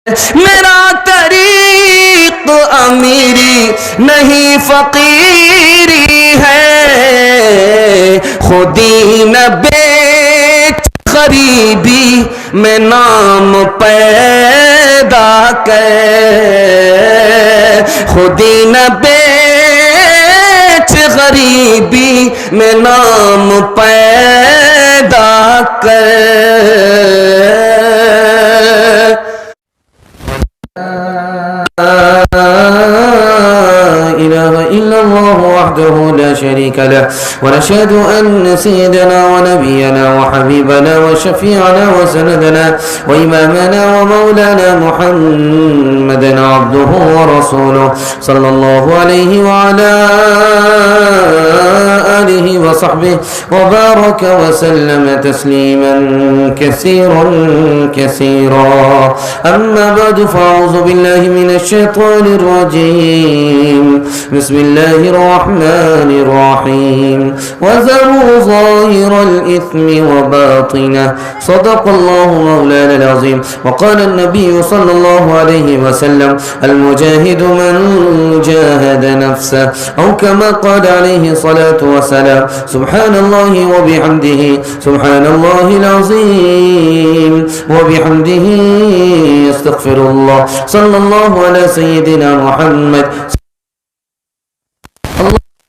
میرا طریق امیری نہیں فقیری ہے، خودی نہ بیچ غریبی میں نام پیدا کر، خودی نہ بیچ غریبی میں نام پیدا کر۔ إلا الله وحده لا شريك له، ونشهد أن سيدنا ونبينا وحبيبنا وشفيعنا وسندنا وإمامنا ومولانا محمدا عبده ورسوله صلى الله عليه وعلى آله وصحبه وبارك وسلم تسليما كثيرا كثيرا. أما بعد، فأعوذ بالله من الشيطان الرجيم. بسم الله الرحمن الرحيم. وذروا ظاهر الإثم وباطنه، صدق الله مولانا العظيم. وقال النبي صلى الله عليه وسلم: المجاهد من جاهد نفسه، أو كما قال عليه الصلاة والسلام: سبحان الله وبحمده، سبحان الله العظيم وبحمده، استغفر الله. صلى الله على سيدنا محمد.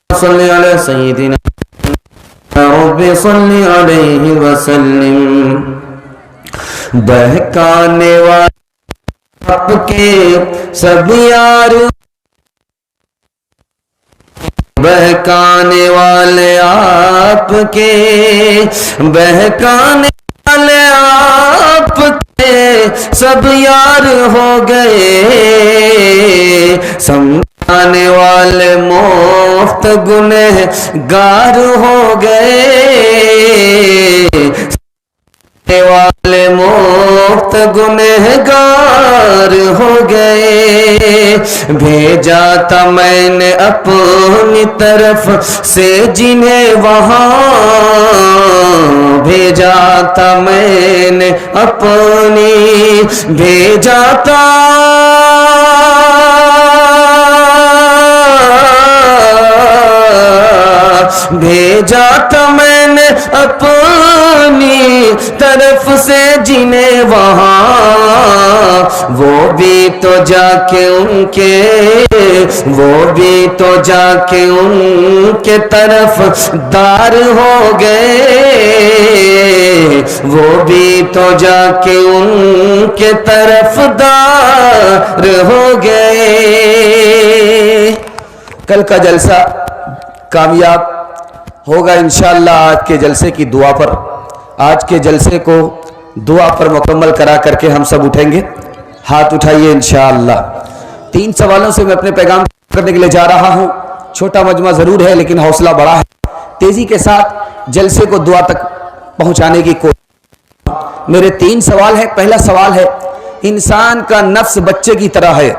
صل على سيدنا رب صل عليه وسلم. بہکانے والے آپ کے سب یار، بہکانے والے آپ کے، بہکانے والے آپ کے سب یار ہو گئے، سمجھانے والے مفت گنہگار ہو گئے، سمجھانے والے مفت گنہگار ہو گئے. بھیجا تھا میں نے اپنی طرف سے جنہیں وہاں، بھیجا تھا میں نے اپنی، بھیجا تھا بھیجا تھا میں نے اپنی طرف سے جنہیں وہاں، وہ بھی تو جا کے ان کے، وہ بھی تو جا کے ان کے طرف دار ہو گئے، وہ بھی تو جا کے ان کے طرف دار ہو گئے. کل کا جلسہ کامیاب ہوگا انشاءاللہ آج کے جلسے کی دعا پر. آج کے جلسے کو دعا پر مکمل کرا کر کے ہم سب اٹھیں گے. ہاتھ اٹھائیے انشاءاللہ. 3 سوالوں سے میں اپنے پیغام کرنے کے لیے جا رہا ہوں. چھوٹا مجمع ضرور ہے لیکن حوصلہ بڑا ہے. تیزی کے ساتھ جلسے کو دعا تک پہنچانے کی کوشش. میرے 3 سوال ہیں. پہلا سوال ہے، انسان کا نفس بچے کی طرح ہے.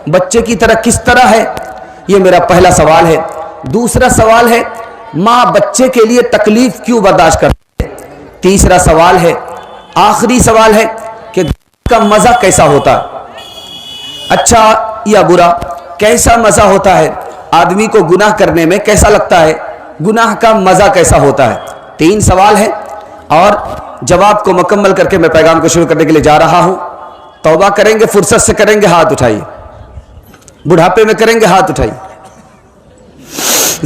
بچے کی طرح کس طرح ہے؟ یہ میرا پہلا سوال ہے. دوسرا سوال ہے، ماں بچے کے لیے تکلیف کیوں برداشت کرتی ہے؟ تیسرا سوال ہے، آخری سوال ہے کہ کا مزہ کیسا ہوتا ہے؟ اچھا یا برا، کیسا مزہ ہوتا ہے؟ آدمی کو گناہ کرنے میں کیسا لگتا ہے؟ گناہ کا مزہ کیسا ہوتا ہے؟ 3 سوال ہے اور جواب کو مکمل کر کے میں پیغام کو شروع کرنے کے لیے جا رہا ہوں. توبہ کریں گے، فرصت سے کریں گے، ہاتھ اٹھائیے. بڑھاپے میں کریں گے، ہاتھ اٹھائیے.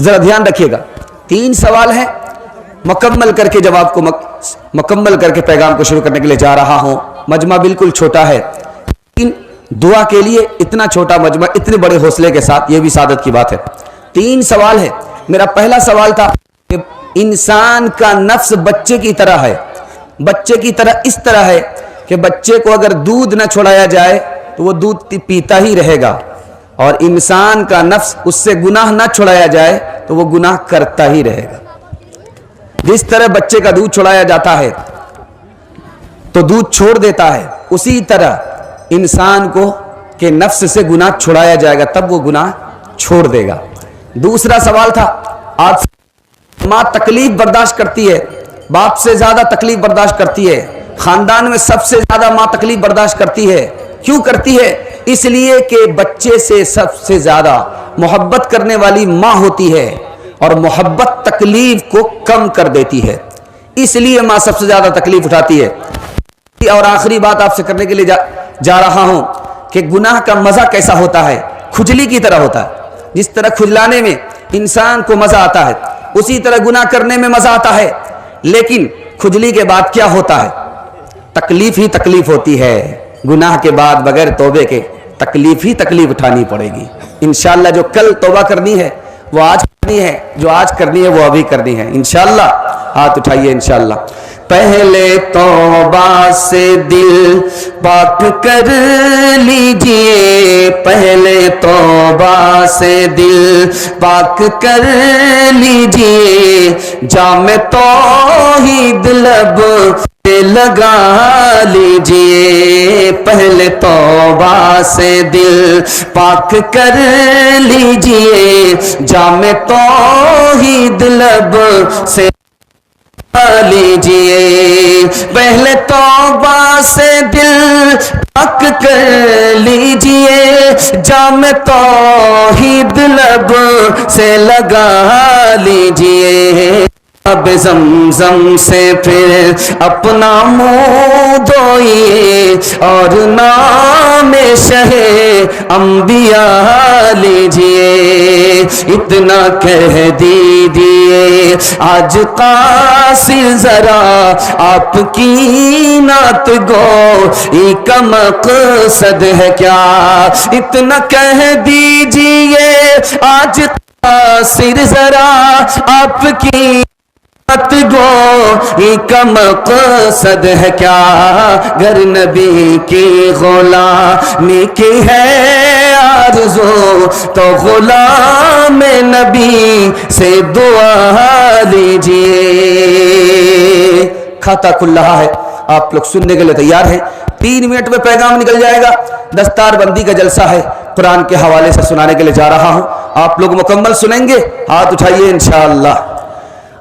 ذرا دھیان رکھیے گا. 3 سوال ہیں، مکمل کر کے جواب کو مکمل کر کے پیغام کو شروع کرنے کے لیے جا رہا ہوں. مجمع بالکل چھوٹا ہے لیکن دعا کے لیے اتنا چھوٹا مجمع اتنے بڑے حوصلے کے ساتھ، یہ بھی سعادت کی بات ہے. 3 سوال ہے. میرا پہلا سوال تھا کہ انسان کا نفس بچے کی طرح ہے. بچے کی طرح اس طرح ہے کہ بچے کو اگر دودھ نہ چھڑایا جائے تو وہ دودھ پیتا ہی رہے گا، اور انسان کا نفس اس سے گناہ نہ چھڑایا جائے تو وہ گناہ کرتا ہی رہے گا. جس طرح بچے کا دودھ چھڑایا جاتا ہے تو دودھ چھوڑ دیتا ہے، اسی طرح انسان کو کہ نفس سے گناہ چھڑایا جائے گا تب وہ گناہ چھوڑ دے گا. دوسرا سوال تھا، آج ماں تکلیف برداشت کرتی ہے، باپ سے زیادہ تکلیف برداشت کرتی ہے، خاندان میں سب سے زیادہ ماں تکلیف برداشت کرتی ہے. کیوں کرتی ہے؟ اس لیے کہ بچے سے سب سے زیادہ محبت کرنے والی ماں ہوتی ہے اور محبت تکلیف کو کم کر دیتی ہے، اس لیے ماں سب سے زیادہ تکلیف اٹھاتی ہے۔ اور آخری بات آپ سے کرنے کے لیے جا رہا ہوں کہ گناہ کا مزہ کیسا ہوتا ہے؟ کھجلی کی طرح ہوتا ہے۔ جس طرح کھجلانے میں انسان کو مزہ آتا ہے اسی طرح گناہ کرنے میں مزہ آتا ہے، لیکن کھجلی کے بعد کیا ہوتا ہے؟ تکلیف ہی تکلیف ہوتی ہے۔ گناہ کے بعد بغیر توبے کے تکلیف ہی تکلیف اٹھانی پڑے گی۔ انشاءاللہ جو کل توبہ کرنی ہے وہ آج کرنی ہے، جو آج کرنی ہے وہ ابھی کرنی ہے انشاءاللہ۔ ہاتھ اٹھائیے انشاءاللہ۔ پہلے توبہ سے دل پاک کر لیجئے، پہلے توبہ سے دل پاک کر لیجئے، جام توحید لب سے لگا لیجئے، پہلے توبہ سے دل پاک کر لیجئے، جام توحید لب سے لیجئے، پہلے توبہ سے دل پاک کر لیجئے، جام توحید لب سے لگا لیجئے، اب زمزم سے پھر اپنا منہ دھوئیے اور نام شہ انبیاء لیجئے، اتنا کہہ دیجئے آج قاصر ذرا آپ کی نعت گوئی کا مقصد ہے کیا، اتنا کہہ دیجئے آج قاصر ذرا آپ کی گو کا مقصد ہے کیا، گر نبی کی غلامی کی ہے آرزو تو غلام نبی سے دعا لیجئے۔ کھاتا کھل رہا ہے، آپ لوگ سننے کے لیے تیار ہیں؟ 3 منٹ میں پیغام نکل جائے گا۔ دستار بندی کا جلسہ ہے، قرآن کے حوالے سے سنانے کے لیے جا رہا ہوں، آپ لوگ مکمل سنیں گے؟ ہاتھ اٹھائیے انشاءاللہ۔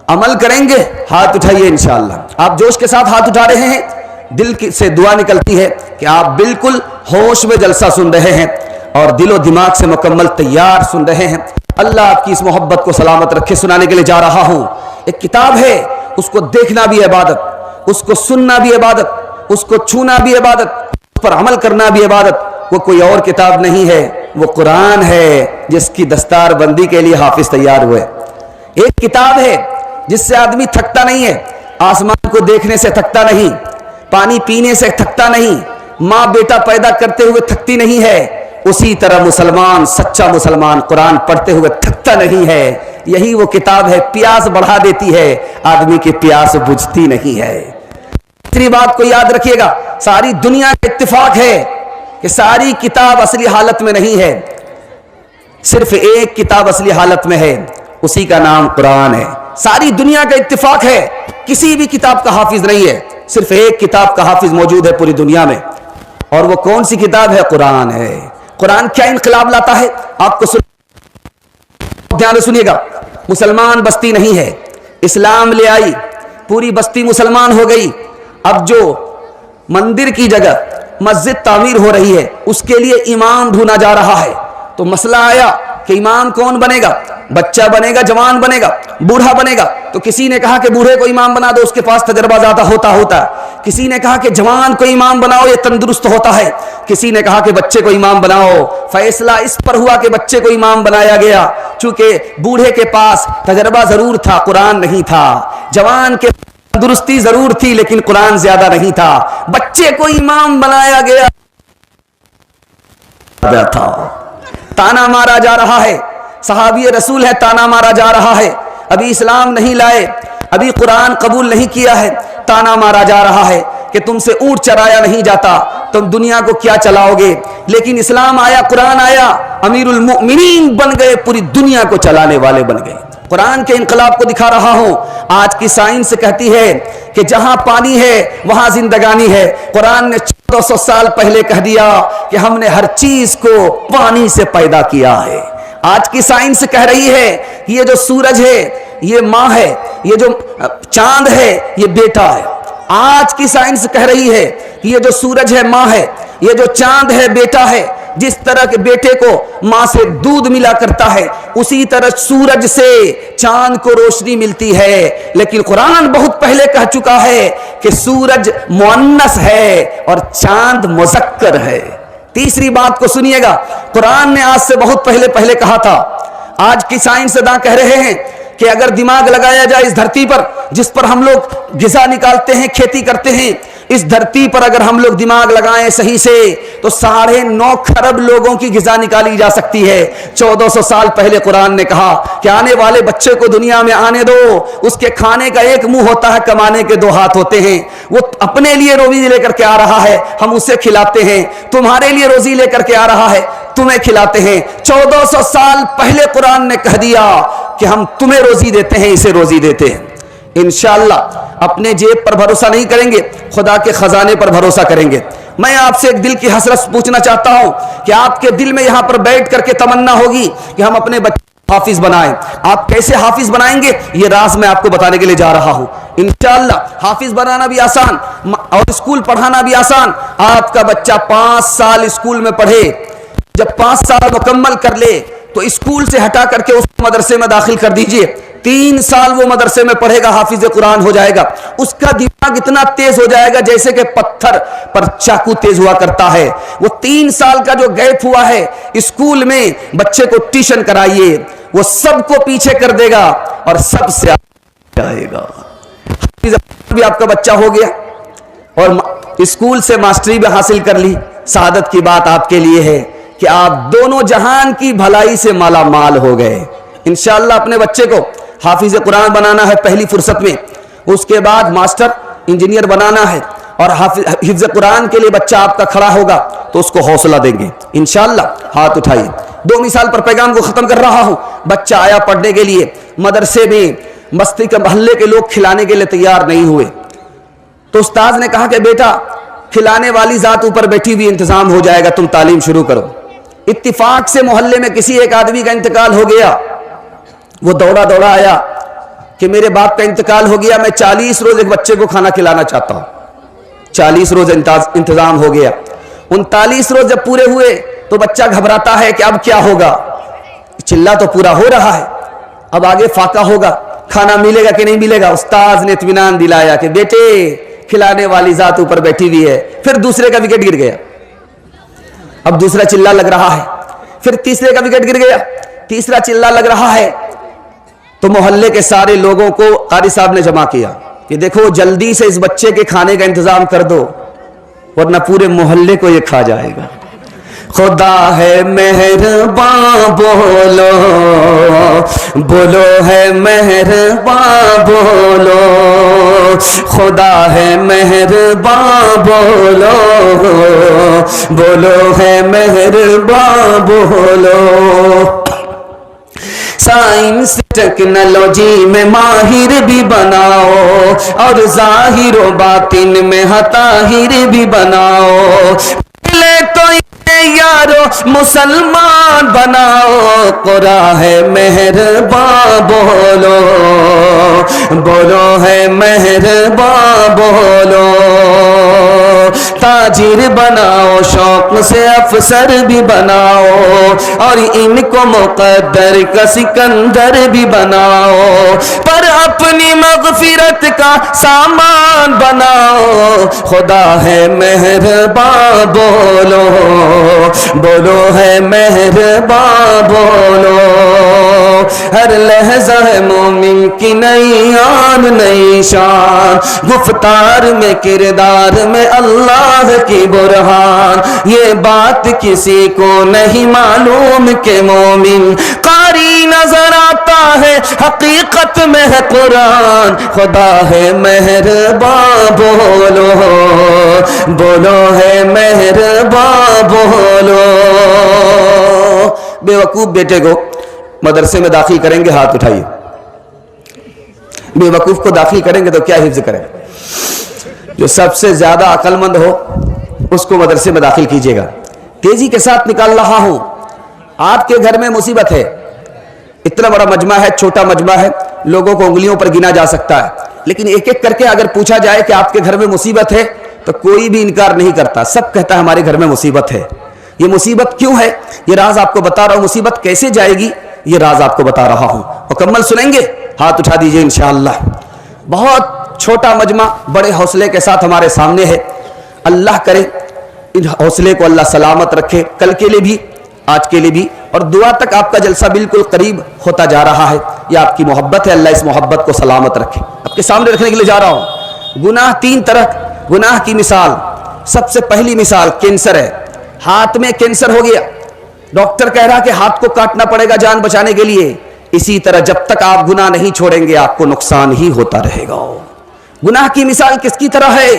عمل کریں گے؟ ہاتھ اٹھائیے انشاءاللہ۔ آپ جوش کے ساتھ ہاتھ اٹھا رہے ہیں، دل سے دعا نکلتی ہے کہ آپ بالکل ہوش میں جلسہ سن رہے ہیں اور دل و دماغ سے مکمل تیار سن رہے ہیں۔ اللہ آپ کی اس محبت کو سلامت رکھے۔ سنانے کے لیے جا رہا ہوں، ایک کتاب ہے، اس کو دیکھنا بھی عبادت، اس کو سننا بھی عبادت، اس کو چھونا بھی عبادت، اس پر عمل کرنا بھی عبادت۔ وہ کوئی اور کتاب نہیں ہے، وہ قرآن ہے جس کی دستار بندی کے لیے حافظ تیار ہوئے۔ ایک کتاب ہے جس سے آدمی تھکتا نہیں ہے، آسمان کو دیکھنے سے تھکتا نہیں، پانی پینے سے تھکتا نہیں، ماں بیٹا پیدا کرتے ہوئے تھکتی نہیں ہے، اسی طرح مسلمان، سچا مسلمان قرآن پڑھتے ہوئے تھکتا نہیں ہے۔ یہی وہ کتاب ہے، پیاس بڑھا دیتی ہے، آدمی کی پیاس بجھتی نہیں ہے۔ تیسری بات کو یاد رکھیے گا، ساری دنیا کا اتفاق ہے کہ ساری کتاب اصلی حالت میں نہیں ہے، صرف ایک کتاب اصلی حالت میں ہے، اسی کا نام قرآن ہے۔ ساری دنیا کا اتفاق ہے، کسی بھی کتاب کا حافظ نہیں ہے، صرف ایک کتاب کا حافظ موجود ہے پوری دنیا میں، اور وہ کون سی کتاب ہے؟ قرآن ہے۔ قرآن کیا انقلاب لاتا ہے آپ کو دھیان سے سنیے گا۔ مسلمان بستی نہیں ہے، اسلام لے آئی، پوری بستی مسلمان ہو گئی۔ اب جو مندر کی جگہ مسجد تعمیر ہو رہی ہے اس کے لیے امام ڈھونڈا جا رہا ہے، تو مسئلہ آیا کہ امام کون بنے گا؟ بچہ بنے گا، جوان بنے گا، بوڑھا بنے گا؟ تو کسی نے کہا کہ بوڑھے کو امام بنا دو، اس کے پاس تجربہ زیادہ ہوتا ہے۔ کسی نے کہا کہ جوان کو امام بناؤ، یہ تندرست ہوتا ہے۔ کسی نے کہا کہ بچے کو امام بناؤ۔ فیصلہ اس پر ہوا کہ بچے کو امام بنایا گیا، چونکہ بوڑھے کے پاس تجربہ ضرور تھا، قرآن نہیں تھا۔ جوان کے تندرستی ضرور تھی لیکن قرآن زیادہ نہیں تھا، بچے کو امام بنایا گیا تھا۔ تانا مارا جا رہا ہے، صحابی رسول ہے، تانا مارا جا رہا ہے، ابھی اسلام نہیں لائے، ابھی قرآن قبول نہیں کیا ہے، تانا مارا جا رہا ہے کہ تم سے اونٹ چرایا نہیں جاتا، تم دنیا کو کیا چلاؤ گے؟ لیکن اسلام آیا، قرآن آیا، امیر المؤمنین بن گئے، پوری دنیا کو چلانے والے بن گئے۔ قرآن کے انقلاب کو دکھا رہا ہوں۔ آج کی سائنس کہتی ہے کہ جہاں پانی ہے وہاں زندگانی ہے۔ قرآن نے 1400 سال پہلے کہہ دیا کہ ہم نے ہر چیز کو پانی سے پیدا کیا ہے۔ آج کی سائنس کہہ رہی ہے کہ یہ جو سورج ہے یہ ماں ہے، یہ جو چاند ہے یہ بیٹا ہے۔ آج کی سائنس کہہ رہی ہے کہ یہ جو سورج ہے ماں ہے، یہ جو چاند ہے بیٹا ہے، جس طرح کے بیٹے کو ماں سے دودھ ملا کرتا ہے اسی طرح سورج سے چاند کو روشنی ملتی ہے، لیکن قرآن بہت پہلے کہہ چکا ہے کہ سورج مؤنث ہے اور چاند مذکر ہے۔ تیسری بات کو سنیے گا، قرآن نے آج سے بہت پہلے کہا تھا، آج کی سائنسداں کہہ رہے ہیں کہ اگر دماغ لگایا جائے اس دھرتی پر جس پر ہم لوگ غذا نکالتے ہیں، کھیتی کرتے ہیں، اس دھرتی پر اگر ہم لوگ دماغ لگائیں صحیح سے تو 9.5 کھرب لوگوں کی غذا نکالی جا سکتی ہے۔ 1400 سال پہلے قرآن نے کہا کہ آنے والے بچے کو دنیا میں آنے دو، اس کے کھانے کا ایک منہ ہوتا ہے، کمانے کے 2 ہاتھ ہوتے ہیں، وہ اپنے لیے روزی لے کر کے آ رہا ہے، ہم اسے کھلاتے ہیں، تمہارے لیے روزی لے کر کے آ رہا ہے، تمہیں کھلاتے ہیں۔ 1400 سال پہلے قرآن نے کہہ دیا کہ ہم تمہیں روزی دیتے ہیں، اسے روزی دیتے ہیں۔ انشاءاللہ اپنے جیب پر بھروسہ نہیں کریں گے، خدا کے خزانے پر بھروسہ کریں گے۔ میں آپ سے ایک دل کی حسرت پوچھنا چاہتا ہوں کہ آپ کے دل میں یہاں پر بیٹھ کر کے تمنا ہوگی کہ ہم اپنے بچے حافظ بنائیں۔ آپ کیسے حافظ بنائیں گے یہ راز میں آپ کو بتانے کے لیے جا رہا ہوں۔ انشاءاللہ حافظ بنانا بھی آسان اور اسکول پڑھانا بھی آسان۔ آپ کا بچہ 5 سال اسکول میں پڑھے، جب 5 سال مکمل کر لے تو اسکول سے ہٹا کر کے اس مدرسے میں داخل کر دیجئے۔ 3 سال وہ مدرسے میں پڑھے گا، حافظ قرآن ہو جائے گا۔ اس کا دماغ اتنا تیز ہو جائے گا جیسے کہ پتھر پر چاقو تیز ہوا کرتا ہے۔ وہ 3 سال کا جو گیپ ہوا ہے اسکول میں، بچے کو ٹیوشن کرائیے، وہ سب کو پیچھے کر دے گا اور سب سے آگے جائے گا۔ حافظ بھی آپ کا بچہ ہو گیا اور اسکول سے ماسٹری بھی حاصل کر لی۔ سعادت کی بات آپ کے لیے ہے کہ آپ دونوں جہان کی بھلائی سے مالا مال ہو گئے۔ انشاءاللہ اپنے بچے کو حافظ قرآن بنانا ہے پہلی فرصت میں، اس کے بعد ماسٹر انجینئر بنانا ہے، اور حفظ قرآن کے لیے بچہ آپ کا کھڑا ہوگا تو اس کو حوصلہ دیں گے انشاءاللہ۔ ہاتھ اٹھائیے۔ 2 مثال پر پیغام کو ختم کر رہا ہوں۔ بچہ آیا پڑھنے کے لیے، مدرسے میں بستی کے محلے کے لوگ کھلانے کے لیے تیار نہیں ہوئے، تو استاذ نے کہا کہ بیٹا کھلانے والی ذات اوپر بیٹھی ہوئی، انتظام ہو جائے گا، تم تعلیم شروع کرو۔ اتفاق سے محلے میں کسی ایک آدمی کا انتقال ہو گیا، وہ دوڑا آیا کہ میرے باپ کا انتقال ہو گیا، میں 40 روز ایک بچے کو کھانا کھلانا چاہتا ہوں۔ 40 روز انتظام ہو گیا۔ 39 روز جب پورے ہوئے تو بچہ گھبراتا ہے کہ اب کیا ہوگا، چلہ تو پورا ہو رہا ہے، اب آگے فاقہ ہوگا، کھانا ملے گا کہ نہیں ملے گا۔ استاذ نے اطمینان دلایا کہ بیٹے کھلانے والی ذات اوپر بیٹھی ہوئی ہے۔ پھر دوسرے کا وکٹ گر گیا، اب دوسرا چلہ لگ رہا ہے، پھر تیسرے کا وکٹ گر گیا، تیسرا چلہ لگ رہا ہے، تو محلے کے سارے لوگوں کو قاری صاحب نے جمع کیا کہ دیکھو جلدی سے اس بچے کے کھانے کا انتظام کر دو ورنہ پورے محلے کو یہ کھا جائے گا۔ خدا ہے مہرباں بولو، بولو ہے مہرباں بولو، خدا ہے مہرباں بولو، بولو ہے مہرباں بولو۔ سائنس ٹیکنالوجی میں ماہر بھی بناؤ اور ظاہر و باطن میں طاہر بھی بناؤ، پہلے تو یارو مسلمان بناؤ، قرآن ہے مہرباں بولو، بولو ہے مہرباں بولو، تاجر بناؤ شوق سے افسر بھی بناؤ اور ان کو مقدر کا سکندر بھی بناؤ، پر اپنی مغفرت کا سامان بناؤ، خدا ہے مہرباں بولو، بولو ہے مہرباں بولو، ہر لحظہ ہے مومن کی نئی آن نئی شان، گفتار میں کردار میں اللہ کی برہان، یہ بات کسی کو نہیں معلوم کہ مومن قاری نظر آتا ہے حقیقت میں ہے قرآن، خدا ہے مہرباں بولو، بولو ہے مہرباں بولو۔ بے وقوف بیٹے کو مدرسے میں داخل کریں گے، ہاتھ اٹھائیے۔ بے وقوف کو داخل کریں گے تو کیا حفظ کریں؟ جو سب سے زیادہ عقل مند ہو اس کو مدرسے میں داخل کیجیے گا۔ تیزی کے ساتھ نکال رہا ہوں، آپ کے گھر میں مصیبت ہے، اتنا بڑا مجمع ہے، چھوٹا مجمع ہے، لوگوں کو انگلیوں پر گنا جا سکتا ہے، لیکن ایک ایک کر کے اگر پوچھا جائے کہ آپ کے گھر میں مصیبت ہے تو کوئی بھی انکار نہیں کرتا, سب کہتا ہے ہمارے گھر میں مصیبت ہے. یہ مصیبت کیوں ہے, یہ راز آپ کو بتا رہا ہوں. مصیبت کیسے جائے گی, یہ راز آپ کو بتا رہا ہوں. مکمل سنیں گے, ہاتھ اٹھا دیجئے انشاءاللہ. بہت چھوٹا مجمع بڑے حوصلے کے ساتھ ہمارے سامنے ہے. اللہ کرے ان حوصلے کو اللہ سلامت رکھے, کل کے لیے بھی آج کے لیے بھی, اور دعا تک آپ کا جلسہ بالکل قریب ہوتا جا رہا ہے. یہ آپ کی محبت ہے, اللہ اس محبت کو سلامت رکھے. آپ کے سامنے رکھنے کے لیے جا رہا ہوں. گناہ تین طرح, گناہ کی مثال, سب سے پہلی مثال کینسر ہے. ہاتھ میں کینسر ہو گیا, ڈاکٹر کہہ رہا کہ ہاتھ کو کاٹنا پڑے گا جان بچانے کے لیے. اسی طرح جب تک آپ گناہ نہیں چھوڑیں گے آپ کو نقصان ہی ہوتا رہے گا. گناہ کی مثال کس کی طرح ہے,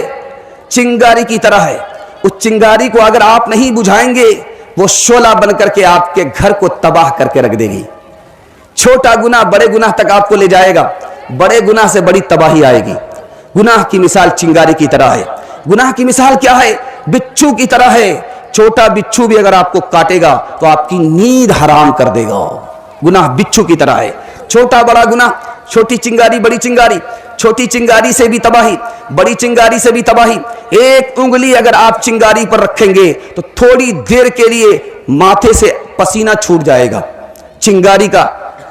چنگاری کی طرح ہے. اس چنگاری کو اگر آپ نہیں بجھائیں گے وہ شعلہ بن کر کے آپ کے گھر کو تباہ کر کے رکھ دے گی. چھوٹا گناہ بڑے گناہ تک آپ کو لے جائے گا, بڑے گناہ سے بڑی تباہی آئے گی. گناہ کی مثال چنگاری کی طرح ہے. گناہ کی مثال کیا ہے, بچھو کی طرح ہے. چھوٹا بچھو بھی اگر آپ کو کاٹے گا تو آپ کی نیند حرام کر دے گا. گناہ بچھو کی طرح ہے. چھوٹا بڑا گناہ, چھوٹی چنگاری بڑی چنگاری, چھوٹی چنگاری سے بھی تباہی, بڑی چنگاری سے بھی تباہی. ایک انگلی اگر آپ چنگاری پر رکھیں گے تو تھوڑی دیر کے لیے ماتھے سے پسینہ چھوٹ جائے گا. چنگاری کا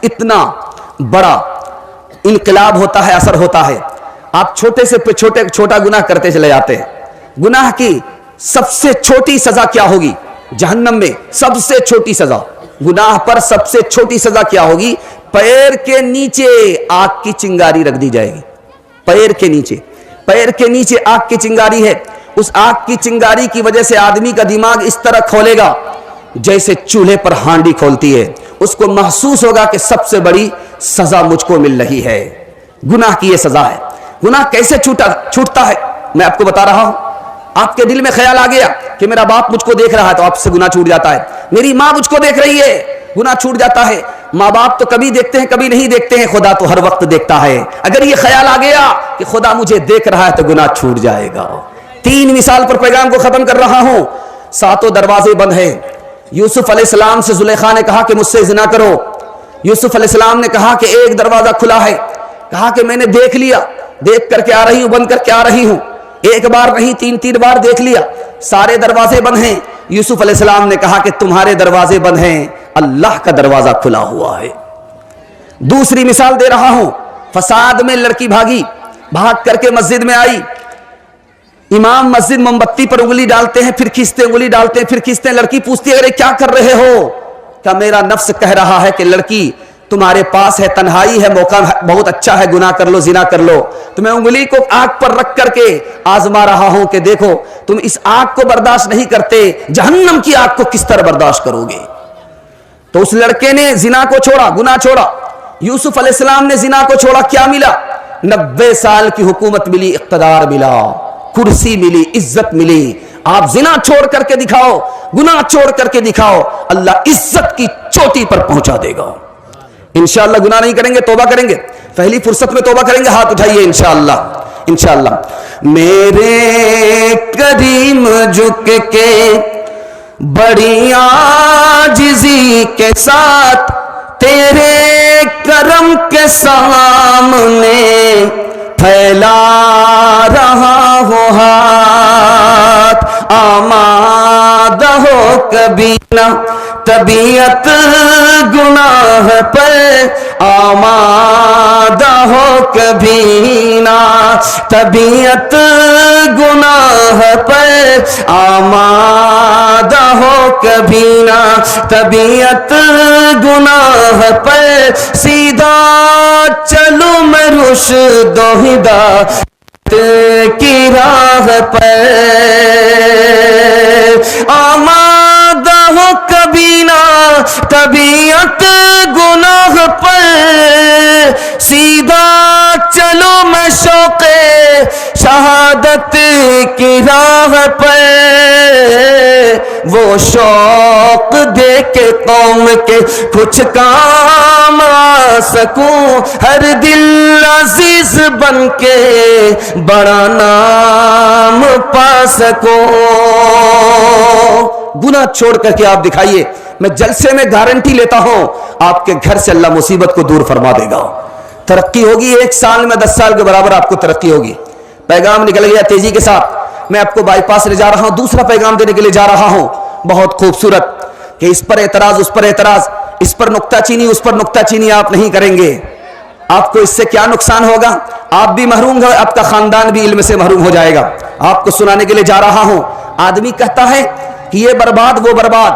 اتنا بڑا انقلاب ہوتا ہے, اثر ہوتا ہے. آپ چھوٹے سے چھوٹا گناہ کرتے چلے جاتے ہیں. گناہ کی سب سے چھوٹی سزا کیا ہوگی جہنم میں؟ سب سے چھوٹی سزا گناہ پر, سب سے چھوٹی سزا کیا ہوگی؟ پیر کے نیچے آگ کی چنگاری رکھ دی جائے گی. پیر کے نیچے, پیر کے نیچے آگ کی چنگاری ہے. اس آگ کی چنگاری کی وجہ سے آدمی کا دماغ اس طرح کھولے گا جیسے چولہے پر ہانڈی کھولتی ہے. اس کو محسوس ہوگا کہ سب سے بڑی سزا مجھ کو مل رہی ہے. گناہ کی یہ سزا ہے. گناہ کیسے چھوٹتا ہے میں آپ کو بتا رہا ہوں. آپ کے دل میں خیال آ گیا کہ میرا باپ مجھ کو دیکھ رہا ہے تو آپ سے گناہ چھوٹ جاتا ہے. میری ماں مجھ کو دیکھ رہی ہے, گناہ چھوٹ جاتا ہے. ماں باپ تو کبھی دیکھتے ہیں کبھی نہیں دیکھتے ہیں, خدا تو ہر وقت دیکھتا ہے. اگر یہ خیال آ گیا کہ خدا مجھے دیکھ رہا ہے تو گناہ چھوٹ جائے گا. تین مثال پر پیغام کو ختم کر رہا ہوں. ساتوں دروازے بند ہیں. یوسف علیہ السلام سے زلیخا نے کہا کہ مجھ سے زنا کرو. یوسف علیہ السلام نے کہا کہ ایک دروازہ کھلا ہے. کہا کہ میں نے دیکھ لیا, دیکھ کر کے آ رہی ہوں, بند کر کے آ رہی ہوں. ایک بار نہیں تین بار دیکھ لیا, سارے دروازے بند ہیں. یوسف علیہ السلام نے کہا کہ تمہارے دروازے بند ہیں, اللہ کا دروازہ کھلا ہوا ہے. دوسری مثال دے رہا ہوں. فساد میں لڑکی بھاگی, بھاگ کر کے مسجد میں آئی. امام مسجد موم بتی پر انگلی ڈالتے ہیں, پھر کھینچتے, انگلی ڈالتے ہیں, پھر کھینچتے ہیں. لڑکی پوچھتی ہے ارے کیا کر رہے ہو؟ کہ میرا نفس کہہ رہا ہے کہ لڑکی تمہارے پاس ہے, تنہائی ہے, موقع بہت اچھا ہے, گناہ کر لو, زنا کر لو. تو میں انگلی کو آگ پر رکھ کر کے آزما رہا ہوں کہ دیکھو تم اس آگ کو برداشت نہیں کرتے, جہنم کی آگ کو کس طرح برداشت کرو گے. تو اس لڑکے نے زنا کو چھوڑا, گناہ چھوڑا. یوسف علیہ السلام نے زنا کو چھوڑا, کیا ملا؟ 90 سال کی حکومت ملی, اقتدار ملا, کرسی ملی, عزت ملی. آپ زنا چھوڑ کر کے دکھاؤ, گناہ چھوڑ کر کے دکھاؤ, اللہ عزت کی چوٹی پر پہنچا دے گا. انشاءاللہ گناہ نہیں کریں گے, توبہ کریں گے, پہلی فرصت میں توبہ کریں گے. ہاتھ اٹھائیے انشاءاللہ, انشاءاللہ. میرے کریم جھک کے بڑی عاجزی کے ساتھ تیرے کرم کے سامنے پھیلا رہا ہو ہاتھ. آمادہ ہو کبھی نہ طبیعت گناہ پر, آمادہ ہو کبھی نہ طبیعت گناہ پر, آمادہ ہو کبھی نہ طبیعت گناہ پر. سیدھا چلوں میں رشد و ہدایت کی راہ پر, آمادہ ہو کبھی نہ طبیعت گناہ پر. سیدھا چلو میں شوق شہادت کی راہ پر. وہ شوق دے کے قوم کے کچھ کام آ سکوں, ہر دل عزیز بن کے بڑا نام پا سکوں. گناہ چھوڑ کر کے آپ دکھائیے, میں جلسے میں گارنٹی لیتا ہوں آپ کے گھر سے اللہ مصیبت کو دور فرما دے گا. ترقی ہوگی, 1 سال میں 10 سال کے برابر آپ کو ترقی ہوگی. پیغام نکل گیا تیزی کے ساتھ. میں آپ کو بائی پاس لے جا رہا ہوں، دوسرا پیغام دینے کے لیے جا رہا ہوں، بہت خوبصورت، کہ اس پر اعتراض، اس پر اعتراض، اس پر نکتہ چینی، اس پر نکتہ چینی آپ نہیں کریں گے۔ آپ کو اس سے کیا نقصان ہوگا؟ آپ بھی محروم ہو، آپ کا خاندان بھی علم سے محروم ہو جائے گا۔ آپ کو سنانے کے لیے جا رہا ہوں۔ آدمی کہتا ہے کہ یہ برباد وہ برباد،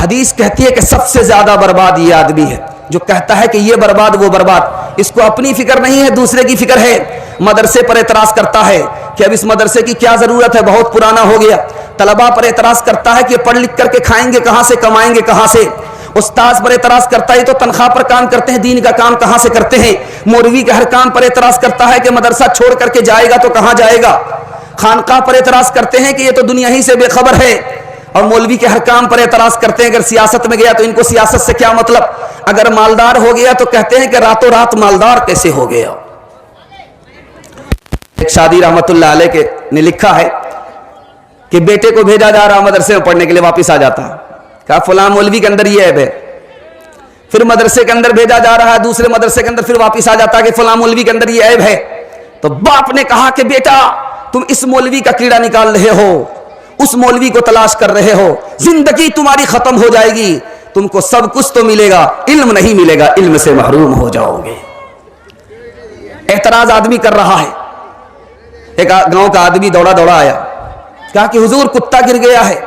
حدیث کہتی ہے کہ سب سے زیادہ برباد یہ آدمی ہے جو کہتا ہے کہ یہ برباد وہ برباد، اس کو اپنی فکر نہیں ہے، دوسرے کی فکر ہے۔ مدرسے پر اعتراض کرتا ہے کہ اب اس مدرسے کی کیا ضرورت ہے، بہت پرانا ہو گیا۔ طلباء پر اعتراض کرتا ہے کہ پڑھ لکھ کر کے کھائیں گے کہاں سے، کمائیں گے کہاں سے۔ استاذ پر اعتراض کرتا ہے تو تنخواہ پر کام کرتے ہیں، دین کا کام کہاں سے کرتے ہیں۔ مولوی کے ہر کام پر اعتراض کرتا ہے کہ مدرسہ چھوڑ کر کے جائے گا تو کہاں جائے گا۔ خانقاہ پر اعتراض کرتے ہیں کہ یہ تو دنیا ہی سے بے خبر ہے، اور مولوی کے ہر کام پر اعتراض کرتے ہیں اگر سیاست میں گیا تو ان کو سیاست سے کیا مطلب، اگر مالدار ہو گیا تو کہتے ہیں کہ راتوں رات مالدار کیسے ہو گیا۔ ایک شادی رحمت اللہ علیہ کے نے لکھا ہے کہ بیٹے کو بھیجا جا رہا مدرسے میں پڑھنے کے لیے، واپس آ جاتا ہے، کہا فلاں مولوی کے اندر یہ عیب ہے۔ پھر مدرسے کے اندر بھیجا جا رہا ہے، دوسرے مدرسے کے اندر، پھر واپس آ جاتا ہے کہ فلاں مولوی کے اندر یہ عیب ہے۔ تو باپ نے کہا کہ بیٹا تم اس مولوی کا کیڑا نکال رہے ہو، اس مولوی کو تلاش کر رہے ہو، زندگی تمہاری ختم ہو جائے گی، تم کو سب کچھ تو ملے گا، علم نہیں ملے گا، علم سے محروم ہو جاؤ گے۔ اعتراض آدمی کر رہا ہے۔ ایک گاؤں کا آدمی دوڑا دوڑا آیا، کہا کہ حضور کتا گر گیا ہے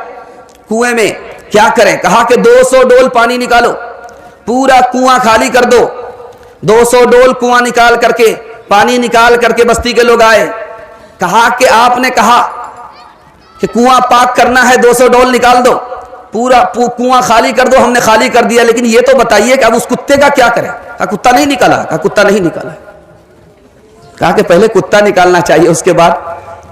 کنویں میں، کیا کریں؟ کہا کہ 200 ڈول پانی نکالو، پورا کنواں خالی کر دو۔ 200 ڈول کنواں نکال کر کے، پانی نکال کر کے بستی کے لوگ آئے۔ کہا کہ آپ نے کہا کہ کنواں پاک کرنا ہے، 200 ڈول نکال دو، پورا کنواں خالی کر دو۔ ہم نے خالی کر دیا، لیکن یہ تو بتائیے کہ اب اس کتے کا کیا کریں؟ کہا کتا نہیں نکالا۔ کہا کتا نہیں نکالا۔ کہا کہ پہلے کتا نکالنا چاہیے، اس کے بعد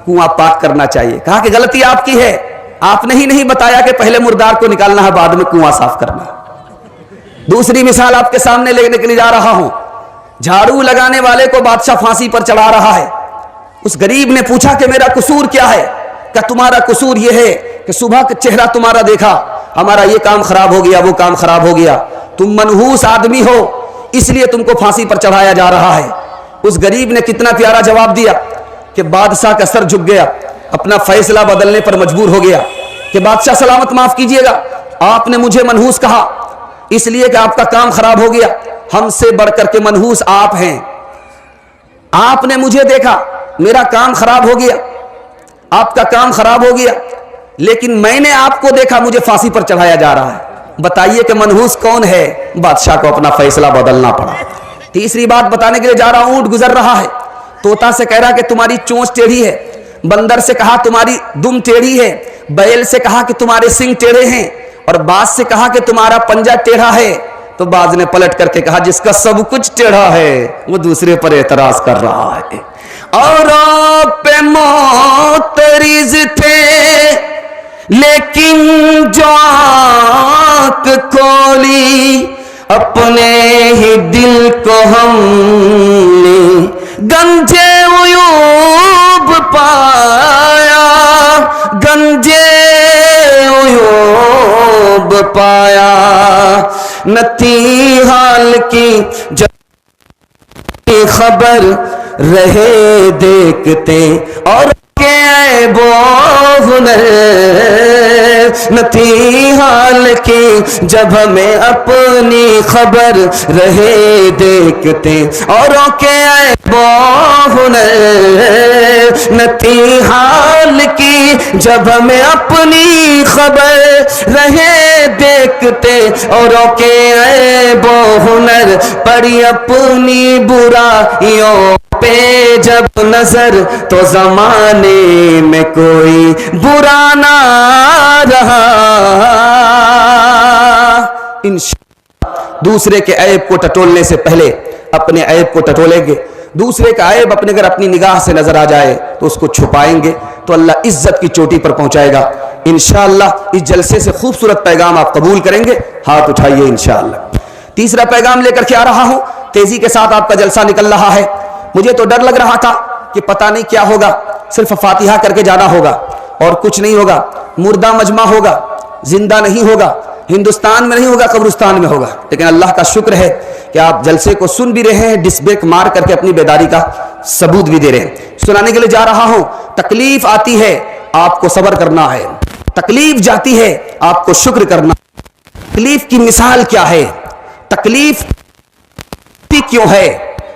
کنواں پاک کرنا چاہیے۔ کہا کہ غلطی آپ کی ہے، آپ نے ہی نہیں بتایا کہ پہلے مردار کو نکالنا ہے بعد میں کنواں صاف کرنا ہے۔ دوسری مثال آپ کے سامنے لینے کے لیے جا رہا ہوں۔ جھاڑو لگانے والے کو بادشاہ پھانسی پر چڑھا رہا ہے۔ اس غریب نے پوچھا کہ میرا قصور کیا ہے؟ کہ تمہارا قصور یہ ہے کہ صبح کا چہرہ تمہارا دیکھا، ہمارا یہ کام خراب ہو گیا، وہ کام خراب ہو گیا، تم منحوس آدمی ہو، اس لیے تم کو پھانسی پر چڑھایا جا رہا ہے۔ اس غریب نے کتنا پیارا جواب دیا کہ بادشاہ کا سر جھک گیا، اپنا فیصلہ بدلنے پر مجبور ہو گیا کہ بادشاہ سلامت معاف کیجئے گا، آپ نے مجھے منحوس کہا اس لیے کہ آپ کا کام خراب ہو گیا، ہم سے بڑھ کر کے منحوس آپ ہیں۔ آپ نے مجھے دیکھا، میرا کام خراب ہو گیا، آپ کا کام خراب ہو گیا، لیکن میں نے آپ کو دیکھا، مجھے پھانسی پر چڑھایا جا رہا ہے۔ بتائیے کہ منحوس کون ہے؟ بادشاہ کو اپنا فیصلہ بدلنا پڑا۔ تیسری بات بتانے کے لیے جا رہا ہوں۔ اونٹ گزر رہا ہے، طوطا سے کہہ رہا کہ تمہاری چونچ ٹیڑھی ہے، بندر سے کہا تمہاری دم ٹیڑھی ہے، بیل سے کہا کہ تمہارے سنگ ٹیڑھے ہیں، اور باز سے کہا کہ تمہارا پنجہ ٹیڑھا ہے۔ تو باز نے پلٹ کر کے کہا جس کا سب کچھ ٹیڑھا ہے وہ دوسرے پر اعتراض کر رہا ہے۔ اور آپ پہ معترض تھے لیکن جو آنکھ کھولی اپنے ہی دل کو ہم نے گنجے عیوب پایا، گنجے عیوب پایا، نہ تھی حال کی جب خبر رہے دیکھتے اور کے عیب و ہنر، نہ تھی حال کی جب ہمیں اپنی خبر رہے دیکھتے اوروں کے عیب و ہنر، نہ تھی حال کی جب ہمیں اپنی خبر رہے دیکھتے اوروں کے عیب و ہنر، پڑی اپنی برائیوں پہ جب نظر تو زمانے میں کوئی برا نہ رہا۔ انشاءاللہ دوسرے کے عیب کو ٹٹولنے سے پہلے اپنے عیب کو ٹٹولیں گے۔ دوسرے کا عیب اگر اپنی نگاہ سے نظر آ جائے تو اس کو چھپائیں گے تو اللہ عزت کی چوٹی پر پہنچائے گا۔ انشاءاللہ اس جلسے سے خوبصورت پیغام آپ قبول کریں گے، ہاتھ اٹھائیے انشاءاللہ۔ تیسرا پیغام لے کر کے آ رہا ہوں، تیزی کے ساتھ آپ کا جلسہ نکل رہا ہے۔ مجھے تو ڈر لگ رہا تھا کہ پتہ نہیں کیا ہوگا، صرف فاتحہ کر کے جانا ہوگا اور کچھ نہیں ہوگا، مردہ مجمع ہوگا، زندہ نہیں ہوگا، ہندوستان میں نہیں ہوگا، قبرستان میں ہوگا۔ لیکن اللہ کا شکر ہے کہ آپ جلسے کو سن بھی رہے ہیں، ڈس بریک مار کر کے اپنی بیداری کا ثبوت بھی دے رہے ہیں۔ سنانے کے لیے جا رہا ہوں، تکلیف آتی ہے آپ کو صبر کرنا ہے. تکلیف جاتی ہے آپ کو شکر کرنا. تکلیف کی مثال کیا ہے؟ تکلیف کیوں ہے؟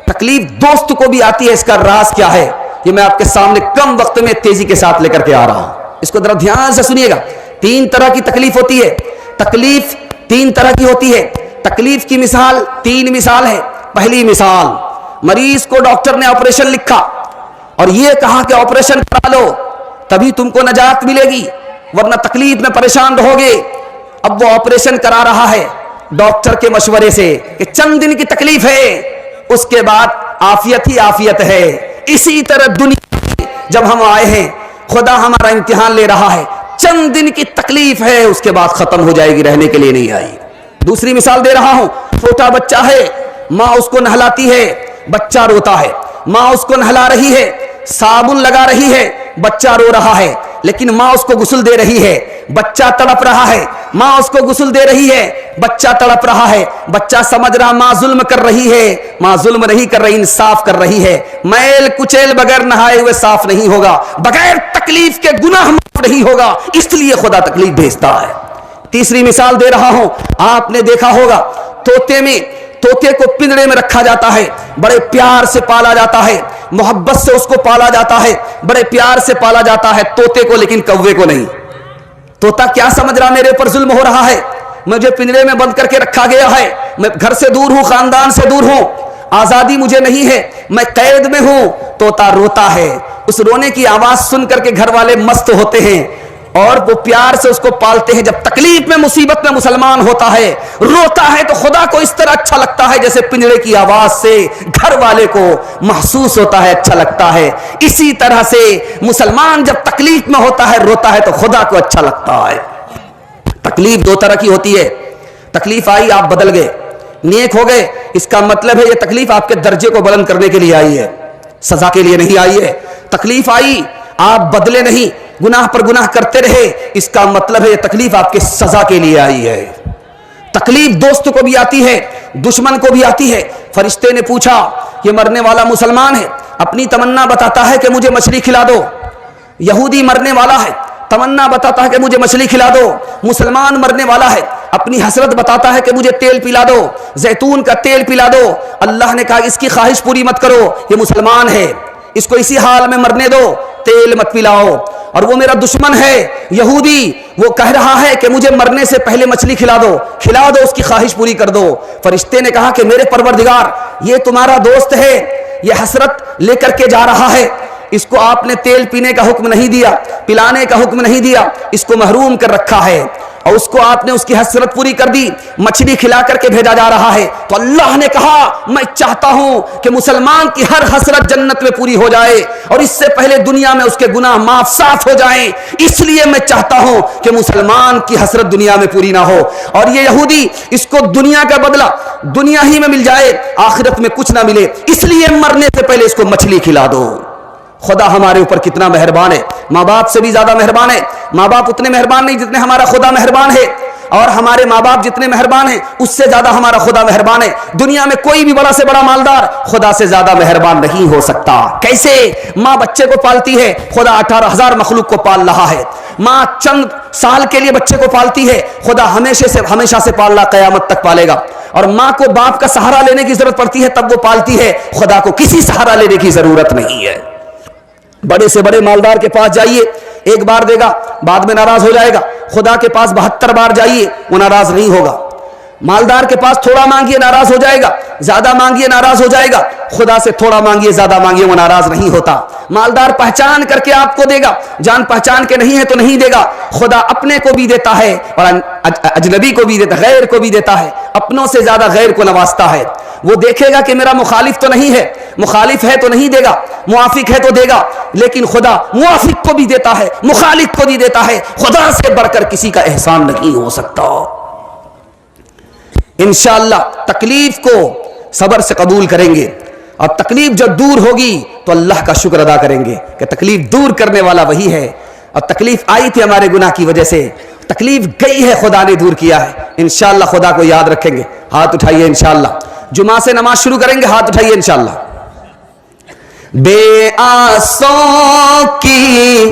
تکلیف دوست کو بھی آتی ہے، اس کا راز کیا ہے؟ یہ میں آپ کے سامنے کم وقت میں تیزی کے ساتھ لے کر کے آ رہا ہوں. اس کو ذرا دھیان سے سنیے گا. 3 طرح کی تکلیف ہوتی ہے. تکلیف 3 طرح کی ہوتی ہے. تکلیف کی مثال 3 مثال ہے. پہلی مثال، مریض کو ڈاکٹر نے آپریشن لکھا اور یہ کہا کہ آپریشن کرا لو تبھی تم کو نجات ملے گی ورنہ تکلیف میں پریشان رہو گے. اب وہ آپریشن کرا رہا ہے ڈاکٹر کے مشورے سے کہ چند دن کی تکلیف ہے، اس کے بعد عافیت ہی عافیت ہے. اسی طرح دنیا میں جب ہم آئے ہیں خدا ہمارا امتحان لے رہا ہے، چند دن کی تکلیف ہے، اس کے بعد ختم ہو جائے گی، رہنے کے لیے نہیں آئی. دوسری مثال دے رہا ہوں. چھوٹا بچہ ہے، ماں اس کو نہلاتی ہے، بچہ روتا ہے. ماں اس کو نہلا رہی ہے، صابن لگا رہی ہے، بچہ رو رہا ہے، لیکن ماں اس کو غسل دے رہی ہے، بچہ تڑپ رہا ہے. ماں اس کو غسل دے رہی ہے، بچہ تڑپ رہا ہے. بچہ سمجھ رہا ماں ظلم کر رہی ہے، ماں ظلم نہیں کر رہی، انصاف کر رہی ہے. میل کچیل بغیر نہائے ہوئے صاف نہیں ہوگا، بغیر تکلیف کے گناہ معاف نہیں ہوگا، اس لیے خدا تکلیف بھیجتا ہے. تیسری مثال دے رہا ہوں. آپ نے دیکھا ہوگا طوطے کو پنجرے میں رکھا جاتا ہے، بڑے پیار سے پالا جاتا ہے، محبت سے اس کو پالا جاتا ہے، بڑے پیار سے پالا جاتا ہے طوطے کو، لیکن کوے کو نہیں. طوطا کیا سمجھ رہا میرے پر ظلم ہو رہا ہے، مجھے پنجرے میں بند کر کے رکھا گیا ہے، میں گھر سے دور ہوں، خاندان سے دور ہوں، آزادی مجھے نہیں ہے، میں قید میں ہوں. طوطا روتا ہے. اس رونے کی آواز سن کر کے گھر والے مست ہوتے ہیں اور وہ پیار سے اس کو پالتے ہیں. جب تکلیف میں مصیبت میں مسلمان ہوتا ہے، روتا ہے، تو خدا کو اس طرح اچھا لگتا ہے جیسے پنجرے کی آواز سے گھر والے کو محسوس ہوتا ہے، اچھا لگتا ہے. اسی طرح سے مسلمان جب تکلیف میں ہوتا ہے، روتا ہے، تو خدا کو اچھا لگتا ہے. تکلیف 2 طرح کی ہوتی ہے. تکلیف آئی، آپ بدل گئے، نیک ہو گئے، اس کا مطلب ہے یہ تکلیف آپ کے درجے کو بلند کرنے کے لیے آئی ہے، سزا کے لیے نہیں آئی ہے. تکلیف آئی، آپ بدلے نہیں، گناہ پر گناہ کرتے رہے، اس کا مطلب ہے یہ تکلیف آپ کے سزا کے لیے آئی ہے. تکلیف دوست کو بھی آتی ہے، دشمن کو بھی آتی ہے. فرشتے نے پوچھا، یہ مرنے والا مسلمان ہے، اپنی تمنا بتاتا ہے کہ مجھے مچھلی کھلا دو. یہودی مرنے والا ہے، تمنا بتاتا ہے کہ مجھے مچھلی کھلا دو. مسلمان مرنے والا ہے، اپنی حسرت بتاتا ہے کہ مجھے تیل پلا دو، زیتون کا تیل پلا دو. اللہ نے کہا اس کی خواہش پوری مت کرو، یہ مسلمان ہے، اس کو اسی حال میں مرنے دو، تیل مت پلاؤ. اور وہ میرا دشمن ہے یہودی، وہ کہہ رہا ہے کہ مجھے مرنے سے پہلے مچھلی کھلا دو، اس کی خواہش پوری کر دو. فرشتے نے کہا کہ میرے پروردگار، یہ تمہارا دوست ہے، یہ حسرت لے کر کے جا رہا ہے، اس کو آپ نے تیل پینے کا حکم نہیں دیا، پلانے کا حکم نہیں دیا، اس کو محروم کر رکھا ہے، اور اس کو آپ نے اس کی حسرت پوری کر دی، مچھلی کھلا کر کے بھیجا جا رہا ہے. تو اللہ نے کہا میں چاہتا ہوں کہ مسلمان کی ہر حسرت جنت میں پوری ہو جائے، اور اس سے پہلے دنیا میں اس کے گناہ معاف صاف ہو جائیں. اس لیے میں چاہتا ہوں کہ مسلمان کی حسرت دنیا میں پوری نہ ہو، اور یہ یہودی اس کو دنیا کا بدلہ دنیا ہی میں مل جائے، آخرت میں کچھ نہ ملے، اس لیے مرنے سے پہلے اس کو مچھلی کھلا دو. خدا ہمارے اوپر کتنا مہربان ہے، ماں باپ سے بھی زیادہ مہربان ہے. ماں باپ اتنے مہربان نہیں جتنے ہمارا خدا مہربان ہے، اور ہمارے ماں باپ جتنے مہربان ہیں اس سے زیادہ ہمارا خدا مہربان ہے. دنیا میں کوئی بھی بڑا سے بڑا مالدار خدا سے زیادہ مہربان نہیں ہو سکتا. کیسے؟ ماں بچے کو پالتی ہے، خدا 18,000 مخلوق کو پال رہا ہے. ماں چند سال کے لیے بچے کو پالتی ہے، خدا ہمیشہ سے پال رہا، قیامت تک پالے گا. اور ماں کو باپ کا سہارا لینے کی ضرورت پڑتی ہے تب وہ پالتی ہے، خدا کو کسی سہارا لینے کی ضرورت نہیں ہے. بڑے سے بڑے مالدار کے پاس جائیے، 1 بار دے گا، بعد میں ناراض ہو جائے گا. خدا کے پاس 72 بار جائیے، وہ ناراض نہیں ہوگا. مالدار کے پاس تھوڑا مانگیے ناراض ہو جائے گا، زیادہ مانگیے ناراض ہو جائے گا. خدا سے تھوڑا مانگیے زیادہ مانگیے، وہ ناراض نہیں ہوتا. مالدار پہچان کر کے آپ کو دے گا، جان پہچان کے نہیں ہے تو نہیں دے گا. خدا اپنے کو بھی دیتا ہے اور اجنبی کو بھی دیتا ہے، غیر کو بھی دیتا ہے، اپنوں سے زیادہ غیر کو نوازتا ہے. وہ دیکھے گا کہ میرا مخالف تو نہیں ہے، مخالف ہے تو نہیں دے گا، موافق ہے تو دے گا. لیکن خدا موافق کو بھی دیتا ہے، مخالف کو بھی دیتا ہے. خدا سے بڑھ کر کسی کا احسان نہیں ہو سکتا. انشاءاللہ تکلیف کو صبر سے قبول کریں گے، اور تکلیف جب دور ہوگی تو اللہ کا شکر ادا کریں گے کہ تکلیف دور کرنے والا وہی ہے. اور تکلیف آئی تھی ہمارے گناہ کی وجہ سے، تکلیف گئی ہے، خدا نے دور کیا ہے. انشاءاللہ خدا کو یاد رکھیں گے. ہاتھ اٹھائیے انشاءاللہ. جمعہ سے نماز شروع کریں گے، ہاتھ اٹھائیے انشاءاللہ. بے آسوں کی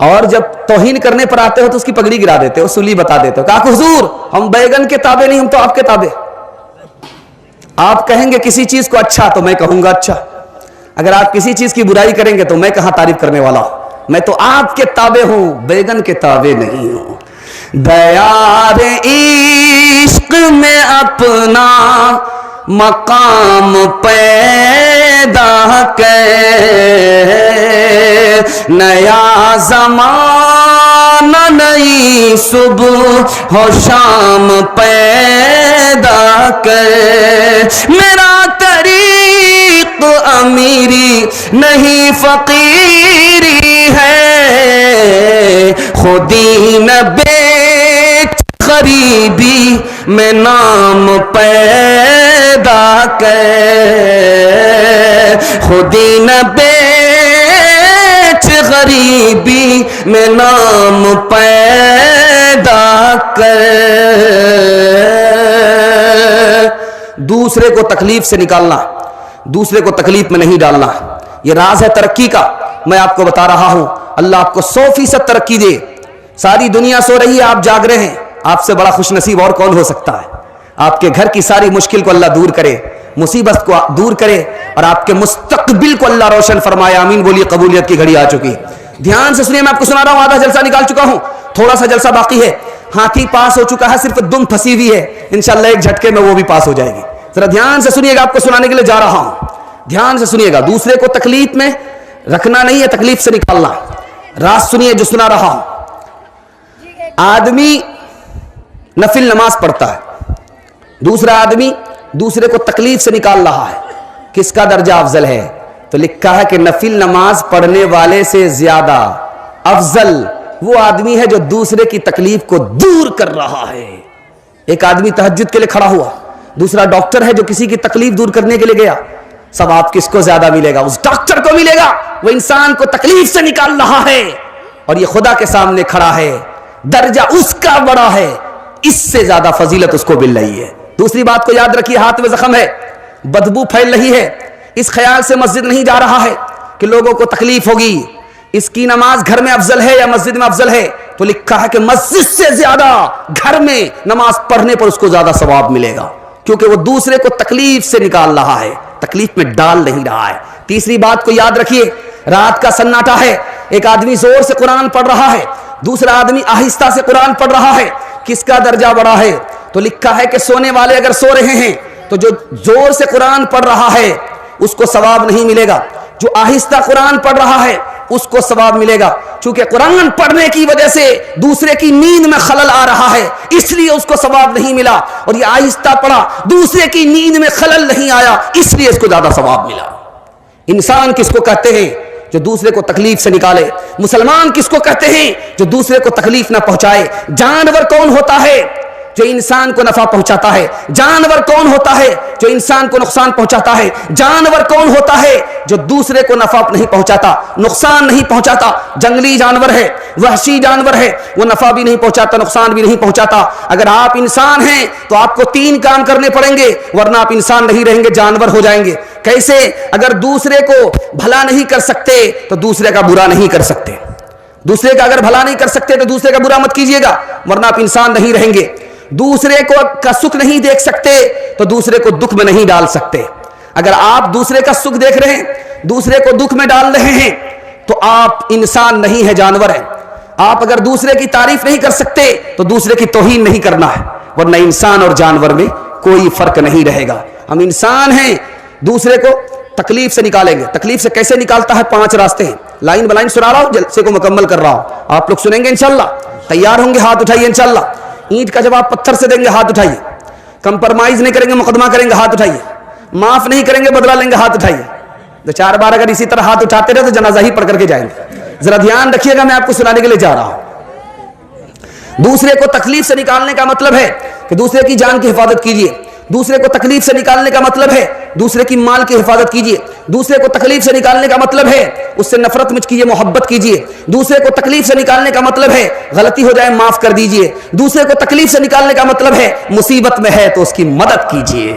اور جب توہین کرنے پر آتے ہو تو اس کی پگڑی گرا دیتے ہو, سولی بتا دیتے ہو. کہا کہ حضور ہم بیگن کے تابع نہیں, ہم تو آپ کے تابع. آپ کہیں گے کسی چیز کو اچھا تو میں کہوں گا اچھا, اگر آپ کسی چیز کی برائی کریں گے تو میں کہاں تعریف کرنے والا ہوں. میں تو آپ کے تابع ہوں, بیگن کے تابع نہیں ہوں. دیار عشق میں اپنا مقام پیدا کر, نیا زمانہ نئی صبح و شام پیدا کر. میرا طریق امیری نہیں فقیری ہے, خودی نہ بیچ غریبی میں نام پیدا کر, خودی نہ بیچ غریبی میں نام پیدا کر. دوسرے کو تکلیف سے نکالنا, دوسرے کو تکلیف میں نہیں ڈالنا, یہ راز ہے ترقی کا. میں آپ کو بتا رہا ہوں, اللہ آپ کو 100% ترقی دے. ساری دنیا سو رہی ہے, آپ جاگ رہے ہیں. آپ سے بڑا خوش نصیب اور کون ہو سکتا ہے؟ آپ کے گھر کی ساری مشکل کو اللہ دور کرے, مصیبت کو دور کرے, اور آپ کے مستقبل کو اللہ روشن فرمائے. آمین بولیے. قبولیت کی گھڑی آ چکی. دھیان سے سنیے, میں آپ کو سنا رہا ہوں. آدھا جلسہ نکال چکا ہوں, تھوڑا سا جلسہ باقی ہے. ہاتھی پاس ہو چکا ہے, صرف دم پھنسی ہوئی ہے. انشاءاللہ ایک جھٹکے میں وہ بھی پاس ہو جائے گی. ذرا دھیان سے سنیے گا, آپ کو سنانے کے لیے جا رہا ہوں. دھیان سے سنیے گا. دوسرے کو تکلیف میں رکھنا نہیں ہے, تکلیف سے نکالنا. راز سنیے جو سنا رہا ہوں. آدمی نفل نماز پڑھتا ہے, دوسرا آدمی دوسرے کو تکلیف سے نکال رہا ہے. کس کا درجہ افضل ہے؟ تو لکھا ہے کہ نفل نماز پڑھنے والے سے زیادہ افضل وہ آدمی ہے جو دوسرے کی تکلیف کو دور کر رہا ہے. ایک آدمی تہجد کے لیے کھڑا ہوا, دوسرا ڈاکٹر ہے جو کسی کی تکلیف دور کرنے کے لیے گیا. ثواب کس کو زیادہ ملے گا؟ اس ڈاکٹر کو ملے گا. وہ انسان کو تکلیف سے نکال رہا ہے اور یہ خدا کے سامنے کھڑا ہے. درجہ اس کا بڑا ہے, اس سے زیادہ فضیلت اس کو مل رہی ہے. دوسری بات کو یاد رکھیے, ہاتھ میں زخم ہے, بدبو پھیل رہی ہے. اس خیال سے مسجد نہیں جا رہا ہے کہ لوگوں کو تکلیف ہوگی. اس کی نماز گھر میں افضل ہے یا مسجد میں افضل ہے؟ تو لکھا ہے کہ مسجد سے زیادہ گھر میں نماز پڑھنے پر اس کو زیادہ ثواب ملے گا, کیونکہ وہ دوسرے کو تکلیف سے نکال رہا ہے, تکلیف میں ڈال نہیں رہا ہے. تیسری بات کو یاد رکھیے, رات کا سناٹا ہے, ایک آدمی زور سے قرآن پڑھ رہا ہے, دوسرا آدمی آہستہ سے قرآن پڑھ رہا ہے. کس کا درجہ بڑا ہے؟ تو لکھا ہے کہ سونے والے اگر سو رہے ہیں تو جو زور سے قرآن پڑھ رہا ہے اس کو ثواب نہیں ملے گا, جو آہستہ قرآن پڑھ رہا ہے اس کو ثواب ملے گا. چونکہ قرآن پڑھنے کی وجہ سے دوسرے کی نیند میں خلل آ رہا ہے, اس لیے اس کو ثواب نہیں ملا. اور یہ آہستہ پڑھا, دوسرے کی نیند میں خلل نہیں آیا, اس لیے اس کو زیادہ ثواب ملا. انسان کس کو کہتے ہیں؟ جو دوسرے کو تکلیف سے نکالے. مسلمان کس کو کہتے ہیں؟ جو دوسرے کو تکلیف نہ پہنچائے. جانور کون ہوتا ہے؟ جو انسان کو نفع پہنچاتا ہے. جانور کون ہوتا ہے؟ جو انسان کو نقصان پہنچاتا ہے. جانور کون ہوتا ہے؟ جو دوسرے کو نفع نہیں پہنچاتا, نقصان نہیں پہنچاتا. جنگلی جانور ہے, وحشی جانور ہے, وہ نفع بھی نہیں پہنچاتا, نقصان بھی نہیں پہنچاتا. اگر آپ انسان ہیں تو آپ کو 3 کام کرنے پڑیں گے, ورنہ آپ انسان نہیں رہیں گے, جانور ہو جائیں گے. کیسے؟ اگر دوسرے کو بھلا نہیں کر سکتے تو دوسرے کا برا نہیں کر سکتے. دوسرے کا اگر بھلا نہیں کر سکتے تو دوسرے کا برا مت کیجیے گا, ورنہ آپ انسان نہیں رہیں گے. دوسرے کو کا سکھ نہیں دیکھ سکتے تو دوسرے کو دکھ میں نہیں ڈال سکتے. اگر آپ دوسرے کا سکھ دیکھ رہے ہیں, دوسرے کو دکھ میں ڈال رہے ہیں, تو آپ انسان نہیں ہے, جانور ہیں. آپ اگر دوسرے کی تعریف نہیں کر سکتے تو دوسرے کی توہین نہیں کرنا ہے, ورنہ انسان اور جانور میں کوئی فرق نہیں رہے گا. ہم انسان ہیں, دوسرے کو تکلیف سے نکالیں گے. تکلیف سے کیسے نکالتا ہے؟ 5 راستے ہیں. لائن بلائن سنا رہا ہوں, جلسے کو مکمل کر رہا ہوں, آپ لوگ سنیں گے انشاءاللہ. تیار ہوں گے؟ ہاتھ اٹھائیے انشاءاللہ. اینٹ کا جواب پتھر سے دیں گے, ہاتھ اٹھائیے. کمپرمائز نہیں کریں گے, مقدمہ کریں گے, ہاتھ اٹھائیے. معاف نہیں کریں گے, بدلہ لیں گے, ہاتھ اٹھائیے. 2-4 بار اگر اسی طرح ہاتھ اٹھاتے رہے تو جنازہ ہی پڑھ کر کے جائیں گے. ذرا دھیان رکھیے گا, میں آپ کو سنانے کے لیے جا رہا ہوں. دوسرے کو تکلیف سے نکالنے کا مطلب ہے کہ دوسرے کی جان کی حفاظت کیجیے. دوسرے کو تکلیف سے نکالنے کا مطلب ہے دوسرے کی مال کی حفاظت کیجیے. دوسرے کو تکلیف سے نکالنے کا مطلب ہے اس سے نفرت مت کیجیے, محبت کیجیے. دوسرے کو تکلیف سے نکالنے کا مطلب ہے غلطی ہو جائے معاف کر دیجیے. دوسرے کو تکلیف سے نکالنے کا مطلب ہے مصیبت میں ہے تو اس کی مدد کیجیے.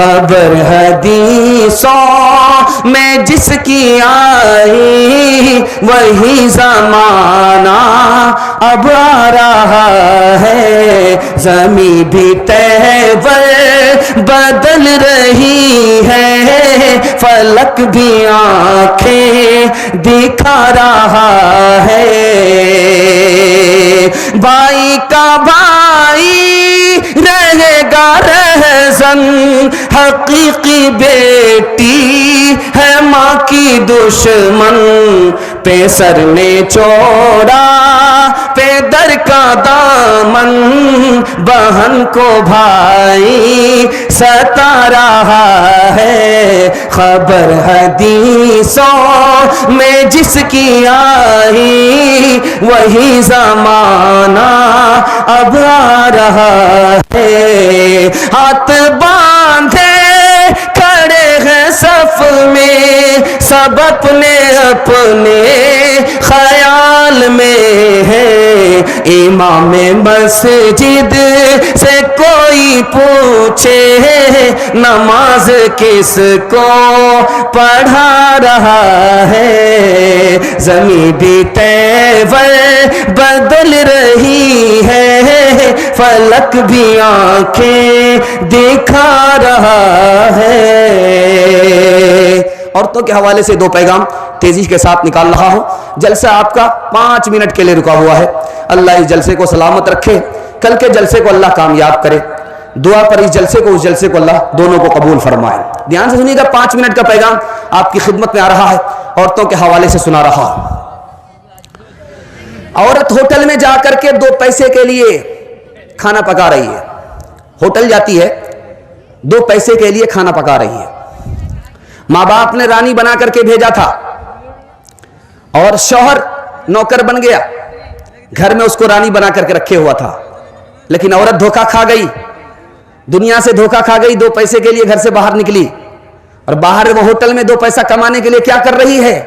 خبر حدیثوں میں جس کی آئی وہی زمانہ اب آ رہا ہے، زمین بھی تہور بدل رہی ہے، فلک بھی آنکھیں دکھا رہا ہے، بھائی کا بھائی رہے گا رہزن، حقیقی بیٹی ہے ماں کی دشمن، پیسر نے چوڑا پیدر کا دامن، بہن کو بھائی ستا رہا ہے، خبر حدیثوں میں جس کی آئی وہی زمانہ اب آ رہا ہے، ہاتھ باندھے کھڑے ہیں صف میں سب اپنے اپنے خیال میں ہے، امام مسجد سے کوئی پوچھے نماز کس کو پڑھا رہا ہے، زمین بھی تیور بدل رہی ہے، فلک بھی آنکھیں دکھا رہا ہے۔ عورتوں کے حوالے سے دو پیغام تیزی کے ساتھ نکال رہا ہوں۔ جلسہ آپ کا 5 منٹ کے لیے رکا ہوا ہے، اللہ اس جلسے کو سلامت رکھے، کل کے جلسے کو اللہ کامیاب کرے، دعا پر اس جلسے کو اس جلسے کو اللہ دونوں کو قبول فرمائے۔ دھیان سے سنیے گا، 5 منٹ کا پیغام آپ کی خدمت میں آ رہا ہے، عورتوں کے حوالے سے سنا رہا ہوں۔ عورت ہوٹل میں جا کر کے 2 پیسے کے لیے کھانا پکا رہی ہے، ہوٹل جاتی ہے 2 پیسے کے لیے کھانا پکا رہی ہے، ماں باپ نے رانی بنا کر کے بھیجا تھا اور شوہر نوکر بن گیا، گھر میں اس کو رانی بنا کر کے رکھے ہوا تھا، لیکن عورت دھوکہ کھا گئی، دنیا سے دھوکہ کھا گئی، 2 پیسے کے لیے گھر سے باہر نکلی اور باہر وہ ہوٹل میں 2 پیسہ کمانے کے لیے کیا کر رہی ہے؟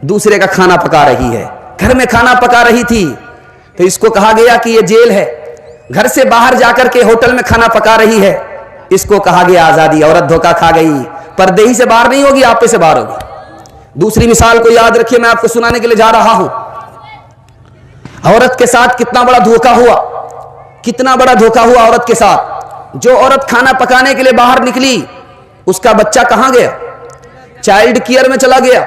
دوسرے کا کھانا پکا رہی ہے، گھر میں کھانا پکا رہی تھی تو اس کو کہا گیا کہ یہ جیل ہے، گھر سے باہر جا کر کے ہوٹل میں کھانا پکا رہی ہے، اس کو کہا گیا آزادی۔ عورت دھوکہ کھا گئی، پردے ہی سے باہر نہیں ہوگی، آپ پہ سے باہر ہوگی۔ دوسری مثال کو یاد رکھیے، میں آپ کو سنانے کے لیے جا رہا ہوں، عورت کے ساتھ کتنا بڑا دھوکہ ہوا، کتنا بڑا دھوکہ ہوا عورت کے ساتھ۔ جو عورت کھانا پکانے کے لیے باہر نکلی، اس کا بچہ کہاں گیا؟ چائلڈ کیئر میں چلا گیا،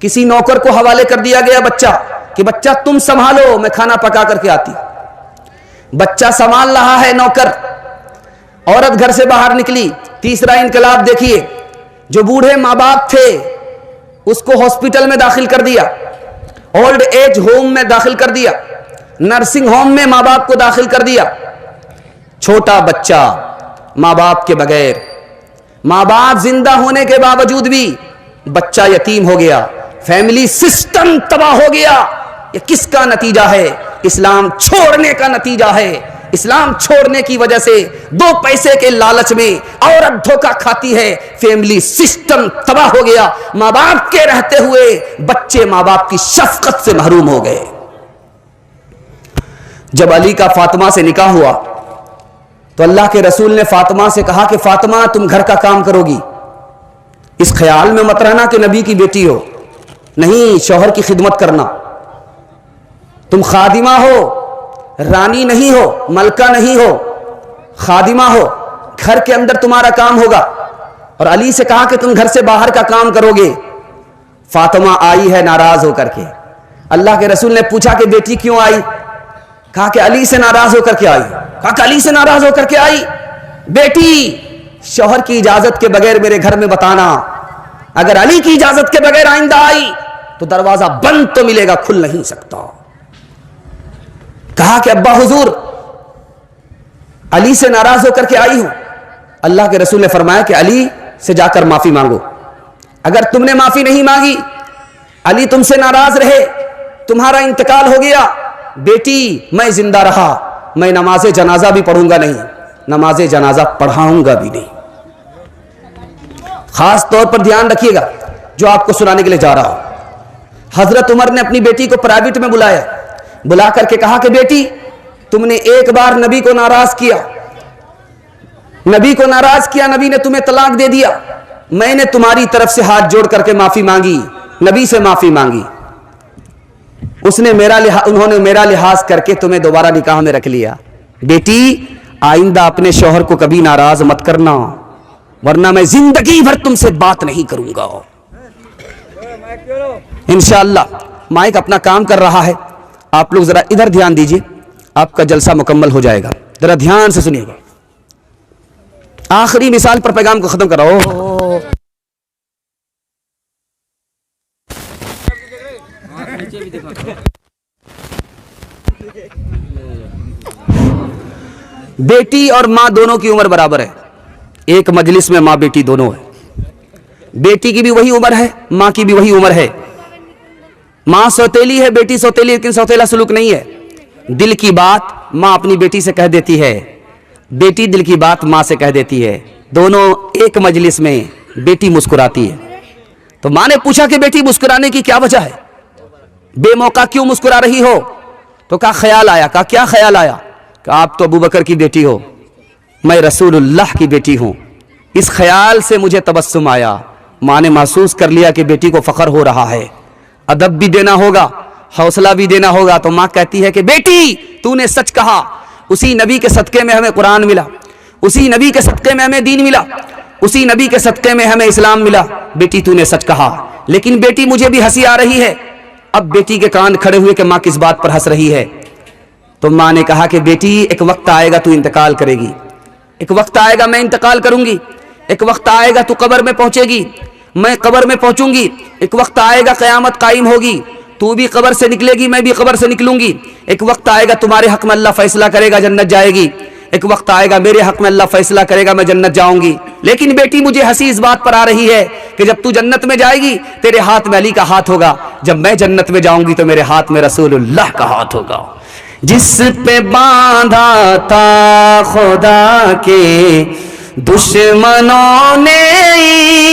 کسی نوکر کو حوالے کر دیا گیا بچہ کہ بچہ تم سنبھالو، میں کھانا پکا کر کے آتی۔ بچہ سنبھال رہا ہے نوکر، عورت گھر سے باہر نکلی۔ تیسرا انقلاب دیکھیے، جو بوڑھے ماں باپ تھے اس کو ہاسپٹل میں داخل کر دیا، اولڈ ایج ہوم میں داخل کر دیا، نرسنگ ہوم میں ماں باپ کو داخل کر دیا۔ چھوٹا بچہ ماں باپ کے بغیر، ماں باپ زندہ ہونے کے باوجود بھی بچہ یتیم ہو گیا، فیملی سسٹم تباہ ہو گیا۔ یہ کس کا نتیجہ ہے؟ اسلام چھوڑنے کا نتیجہ ہے۔ اسلام چھوڑنے کی وجہ سے 2 پیسے کے لالچ میں عورت دھوکہ کھاتی ہے، فیملی سسٹم تباہ ہو گیا، ماں باپ کے رہتے ہوئے بچے ماں باپ کی شفقت سے محروم ہو گئے۔ جب علی کا فاطمہ سے نکاح ہوا تو اللہ کے رسول نے فاطمہ سے کہا کہ فاطمہ تم گھر کا کام کرو گی، اس خیال میں مت رہنا کہ نبی کی بیٹی ہو، نہیں، شوہر کی خدمت کرنا، تم خادمہ ہو، رانی نہیں ہو، ملکہ نہیں ہو، خادمہ ہو، گھر کے اندر تمہارا کام ہوگا۔ اور علی سے کہا کہ تم گھر سے باہر کا کام کرو گے۔ فاطمہ آئی ہے ناراض ہو کر کے، اللہ کے رسول نے پوچھا کہ بیٹی کیوں آئی؟ کہا کہ علی سے ناراض ہو کر کے آئی۔ کہا کہ علی سے ناراض ہو کر کے آئی؟ بیٹی، شوہر کی اجازت کے بغیر میرے گھر میں بتانا، اگر علی کی اجازت کے بغیر آئندہ آئی تو دروازہ بند تو ملے گا، کھل نہیں سکتا۔ کہا کہ ابا حضور علی سے ناراض ہو کر کے آئی ہوں۔ اللہ کے رسول نے فرمایا کہ علی سے جا کر معافی مانگو، اگر تم نے معافی نہیں مانگی، علی تم سے ناراض رہے، تمہارا انتقال ہو گیا، بیٹی میں زندہ رہا، میں نماز جنازہ بھی پڑھوں گا نہیں، نماز جنازہ پڑھاؤں گا بھی نہیں۔ خاص طور پر دھیان رکھیے گا جو آپ کو سنانے کے لیے جا رہا ہوں۔ حضرت عمر نے اپنی بیٹی کو پرائیویٹ میں بلایا، بلا کر کے کہا کہ بیٹی تم نے ایک بار نبی کو ناراض کیا، نبی کو ناراض کیا, نبی نے تمہیں طلاق دے دیا, میں نے تمہاری طرف سے ہاتھ جوڑ کر کے معافی مانگی, نبی سے معافی مانگی, انہوں نے میرا لحاظ کر کے تمہیں دوبارہ نکاح میں رکھ لیا. بیٹی آئندہ اپنے شوہر کو کبھی ناراض مت کرنا, ورنہ میں زندگی بھر تم سے بات نہیں کروں گا. انشاءاللہ مائک اپنا کام کر رہا ہے, آپ لوگ ذرا ادھر دھیان دیجئے, آپ کا جلسہ مکمل ہو جائے گا, ذرا دھیان سے سنیے گا. آخری مثال پر پیغام کو ختم کراؤ. بیٹی اور ماں دونوں کی عمر برابر ہے, ایک مجلس میں ماں بیٹی دونوں ہے. بیٹی کی بھی وہی عمر ہے, ماں کی بھی وہی عمر ہے. ماں سوتیلی ہے, بیٹی سوتیلی, لیکن سوتیلا سلوک نہیں ہے. دل کی بات ماں اپنی بیٹی سے کہہ دیتی ہے, بیٹی دل کی بات ماں سے کہہ دیتی ہے, دونوں ایک مجلس میں, بیٹی مسکراتی ہے. تو ماں نے پوچھا کہ بیٹی مسکرانے کی کیا وجہ ہے, بے موقع کیوں مسکرا رہی ہو؟ تو کہا خیال آیا. کہا کیا خیال آیا؟ کہ آپ تو ابو بکر کی بیٹی ہو, میں رسول اللہ کی بیٹی ہوں, اس خیال سے مجھے تبسم آیا. ماں نے محسوس کر لیا کہ بیٹی کو فخر ہو رہا ہے, ادب بھی دینا ہوگا, حوصلہ بھی دینا ہوگا. تو ماں کہتی ہے کہ بیٹی تو نے سچ کہا, اسی نبی کے صدقے میں ہمیں قرآن ملا, اسی نبی کے صدقے میں ہمیں دین ملا, اسی نبی کے صدقے میں ہمیں اسلام ملا. بیٹی تو نے سچ کہا. لیکن بیٹی مجھے بھی ہنسی آ رہی ہے. اب بیٹی کے کان کھڑے ہوئے کہ ماں کس بات پر ہنس رہی ہے. تو ماں نے کہا کہ بیٹی ایک وقت آئے گا تو انتقال کرے گی, ایک وقت آئے گا میں انتقال کروں گی, ایک وقت آئے گا تو قبر میں پہنچے گی, میں قبر میں پہنچوں گی, ایک وقت آئے گا قیامت قائم ہوگی, تو بھی قبر سے نکلے گی, میں بھی قبر سے نکلوں گی, ایک وقت آئے گا تمہارے حق میں اللہ فیصلہ کرے گا, جنت جائے گی, ایک وقت آئے گا میرے حق میں اللہ فیصلہ کرے گا, میں جنت جاؤں گی. لیکن بیٹی مجھے ہنسی اس بات پر آ رہی ہے کہ جب تو جنت میں جائے گی تیرے ہاتھ میں علی کا ہاتھ ہوگا, جب میں جنت میں جاؤں گی تو میرے ہاتھ میں رسول اللہ کا ہاتھ ہوگا. جس پہ باندھا تھا خدا کے دشمنوں نے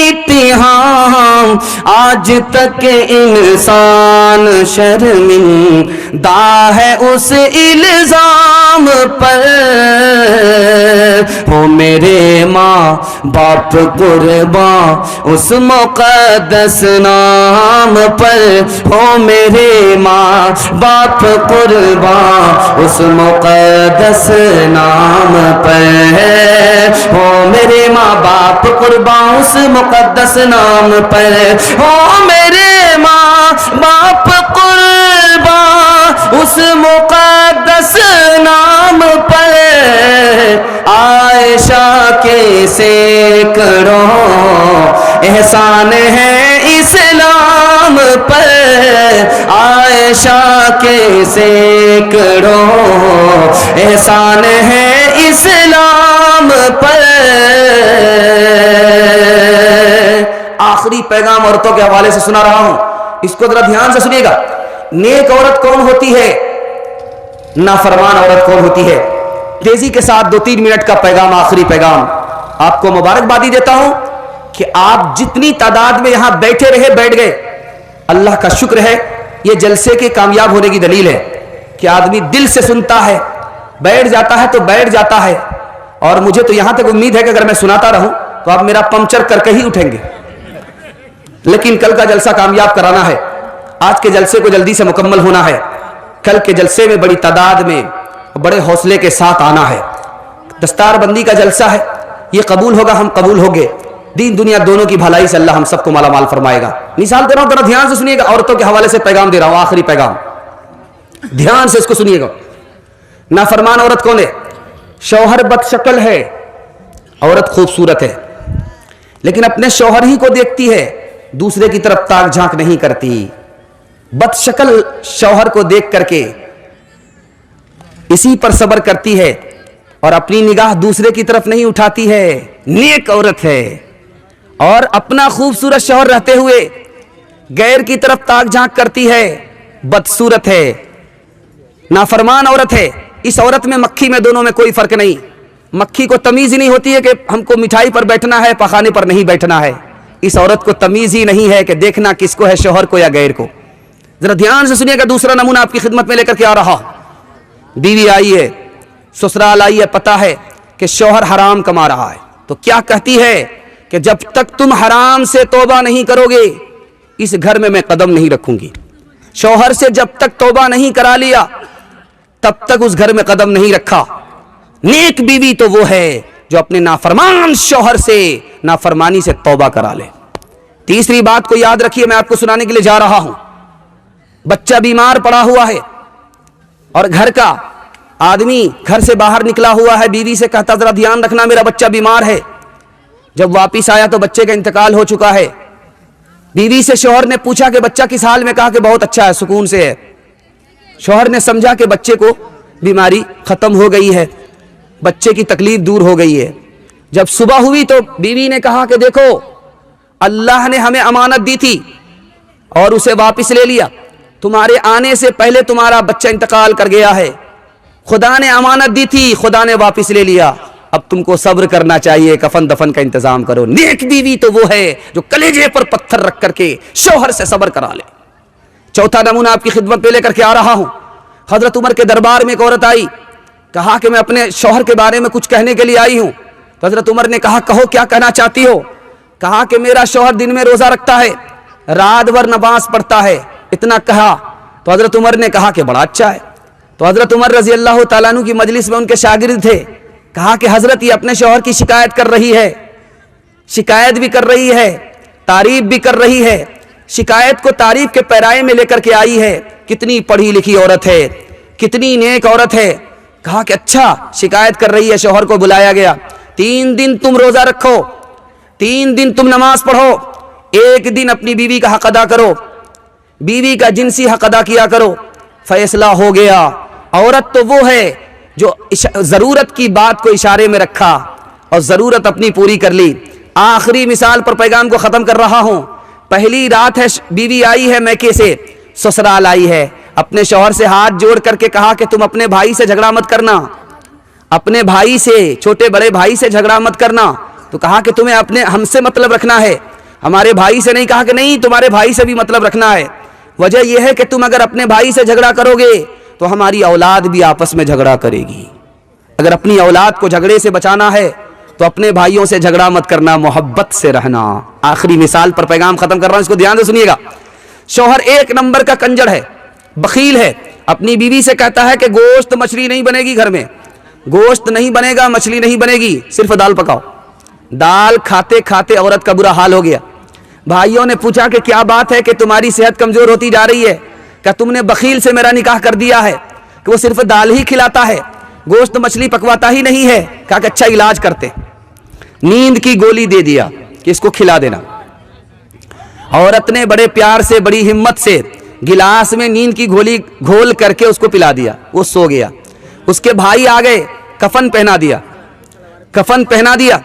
اتہام, آج تک انسان شرمندہ ہے اس الزام پر. ہو میرے ماں باپ قرباں اس مقدس نام پر, ہو میرے ماں باپ قرباں اس مقدس نام پر, ہو میرے ماں باپ قربان اس مقدس نام پر, ہو میرے ماں باپ قربان اس مقدس نام پر. عائشہ کے سینکڑوں احسان ہے اسلام پر, عائشہ کے سینکڑوں احسان ہے اسلام پر. آخری پیغام عورتوں کے حوالے سے سنا رہا ہوں, اس کو ذرا دھیان سے سنیے گا. نیک عورت کون ہوتی ہے, نافرمان عورت کون ہوتی ہے؟ تیزی کے ساتھ 2-3 منٹ کا پیغام, آخری پیغام. آپ کو مبارکبادی دیتا ہوں کہ آپ جتنی تعداد میں یہاں بیٹھے رہے بیٹھ گئے, اللہ کا شکر ہے. یہ جلسے کے کامیاب ہونے کی دلیل ہے کہ آدمی دل سے سنتا ہے, بیٹھ جاتا ہے تو بیٹھ جاتا ہے. اور مجھے تو یہاں تک امید ہے کہ اگر میں سناتا رہوں تو آپ میرا پنکچر کر کے ہی اٹھیں گے, لیکن کل کا جلسہ کامیاب کرانا ہے. آج کے جلسے کو جلدی سے مکمل ہونا ہے. کل کے جلسے میں بڑی تعداد میں بڑے حوصلے کے ساتھ آنا ہے. دستار بندی کا جلسہ ہے, یہ قبول ہوگا, ہم قبول ہوگے. دین دنیا دونوں کی بھلائی سے اللہ ہم سب کو مالا مال فرمائے گا. مثال دے رہا ہوں, ذرا دھیان سے سنیے گا. عورتوں کے حوالے سے پیغام دے رہا ہوں, آخری پیغام, دھیان سے اس کو سنیے گا. نافرمان عورت کون ہے؟ شوہر بد شکل ہے, عورت خوبصورت ہے, لیکن اپنے شوہر ہی کو دیکھتی ہے, دوسرے کی طرف تاک جھانک نہیں کرتی. بد شکل شوہر کو دیکھ کر کے اسی پر صبر کرتی ہے اور اپنی نگاہ دوسرے کی طرف نہیں اٹھاتی ہے. نیک عورت ہے. اور اپنا خوبصورت شوہر رہتے ہوئے غیر کی طرف تاک جھانک کرتی ہے, بدصورت ہے, نافرمان عورت ہے. اس عورت میں مکھی میں دونوں میں کوئی فرق نہیں. مکھی کو تمیز ہی نہیں ہوتی ہے کہ ہم کو مٹھائی پر بیٹھنا ہے, پخانے پر نہیں بیٹھنا ہے. اس عورت کو تمیز ہی نہیں ہے کہ دیکھنا کس کو ہے, شوہر کو یا غیر کو. ذرا دھیان سے سنیے گا. دوسرا نمونہ آپ کی خدمت میں لے کر کے آ رہا. بیوی آئی ہے, سسرال آئی ہے, پتہ ہے کہ شوہر حرام کما رہا ہے، تو کیا کہتی ہے کہ جب تک تم حرام سے توبہ نہیں کرو گے اس گھر میں قدم نہیں رکھوں گی۔ شوہر سے جب تک توبہ نہیں کرا لیا تب تک اس گھر میں قدم نہیں رکھا۔ نیک بیوی تو وہ ہے جو اپنے نافرمان شوہر سے نافرمانی سے توبہ کرا لے۔ تیسری بات کو یاد رکھیے، میں آپ کو سنانے کے لیے جا رہا ہوں۔ بچہ بیمار پڑا ہوا ہے اور گھر کا آدمی گھر سے باہر نکلا ہوا ہے، بیوی سے کہتا ذرا دھیان رکھنا میرا بچہ بیمار ہے۔ جب واپس آیا تو بچے کا انتقال ہو چکا ہے۔ بیوی سے شوہر نے پوچھا کہ بچہ کس حال میں، کہا کہ بہت اچھا ہے، سکون سے ہے۔ شوہر نے سمجھا کہ بچے کو بیماری ختم ہو گئی ہے، بچے کی تکلیف دور ہو گئی ہے۔ جب صبح ہوئی تو بیوی نے کہا کہ دیکھو اللہ نے ہمیں امانت دی تھی اور اسے واپس لے لیا، تمہارے آنے سے پہلے تمہارا بچہ انتقال کر گیا ہے، خدا نے امانت دی تھی، خدا نے واپس لے لیا، اب تم کو صبر کرنا چاہیے، کفن دفن کا انتظام کرو۔ نیک بیوی تو وہ ہے جو کلیجے پر پتھر رکھ کر کے شوہر سے صبر کرا لے۔ چوتھا نمونہ آپ کی خدمت میں لے کر کے آ رہا ہوں۔ حضرت عمر کے دربار میں ایک عورت آئی، کہا کہ میں اپنے شوہر کے بارے میں کچھ کہنے کے لیے آئی ہوں۔ تو حضرت عمر نے کہا کہو کیا کہنا چاہتی ہو؟ کہا کہ میرا شوہر دن میں روزہ رکھتا ہے، رات بھر نماز پڑھتا ہے، اتنا کہا۔ تو حضرت عمر نے کہا کہ بڑا اچھا ہے۔ تو حضرت عمر رضی اللہ تعالیٰ عنہ کی مجلس میں ان کے شاگرد تھے، کہا کہ حضرت یہ اپنے شوہر کی شکایت کر رہی ہے، شکایت بھی کر رہی ہے، تعریف بھی کر رہی ہے، شکایت کو تعریف کے پیرائے میں لے کر کے آئی ہے، کتنی پڑھی لکھی عورت ہے، کتنی نیک عورت ہے۔ کہا کہ اچھا شکایت کر رہی ہے۔ شوہر کو بلایا گیا، 3 دن تم روزہ رکھو، 3 دن تم نماز پڑھو، 1 دن اپنی بیوی کا حق ادا کرو، بیوی کا جنسی حق ادا کیا کرو۔ فیصلہ ہو گیا۔ عورت تو وہ ہے جو ضرورت کی بات کو اشارے میں رکھا اور ضرورت اپنی پوری کر لی۔ آخری مثال پر پیغام کو ختم کر رہا ہوں۔ پہلی رات ہے، بیوی آئی ہے میکے سے، سسرال آئی ہے، اپنے شوہر سے ہاتھ جوڑ کر کے کہا کہ تم اپنے بھائی سے جھگڑا مت کرنا، اپنے بھائی سے، چھوٹے بڑے بھائی سے جھگڑا مت کرنا۔ تو کہا کہ تمہیں اپنے ہم سے مطلب رکھنا ہے، ہمارے بھائی سے نہیں۔ کہا کہ نہیں، تمہارے بھائی سے بھی مطلب رکھنا ہے۔ وجہ یہ ہے کہ تم اگر اپنے بھائی سے جھگڑا کرو گے تو ہماری اولاد بھی آپس میں جھگڑا کرے گی۔ اگر اپنی اولاد کو جھگڑے سے بچانا ہے تو اپنے بھائیوں سے جھگڑا مت کرنا، محبت سے رہنا۔ آخری مثال پر پیغام ختم کر رہا ہوں، اس کو دھیان سے سنیے گا۔ شوہر 1 نمبر کا کنجر ہے، بخیل ہے، اپنی بیوی سے کہتا ہے کہ گوشت مچھلی نہیں بنے گی، گھر میں گوشت نہیں بنے گا، مچھلی نہیں بنے گی، صرف دال پکاؤ۔ دال کھاتے کھاتے عورت کا برا حال ہو گیا۔ بھائیوں نے پوچھا کہ کیا بات ہے کہ تمہاری صحت کمزور ہوتی جا رہی ہے؟ کہ تم نے بخیل سے میرا نکاح کر دیا ہے کہ وہ صرف دال ہی کھلاتا ہے، گوشت مچھلی پکواتا ہی نہیں ہے۔ کہا کہ اچھا علاج کرتے، نیند کی گولی دے دیا کہ اس کو کھلا دینا۔ عورت نے بڑے پیار سے، بڑی ہمت سے گلاس میں نیند کی گولی گھول کر کے اس کو پلا دیا، وہ سو گیا۔ اس کے بھائی آ گئے، کفن پہنا دیا، کفن پہنا دیا۔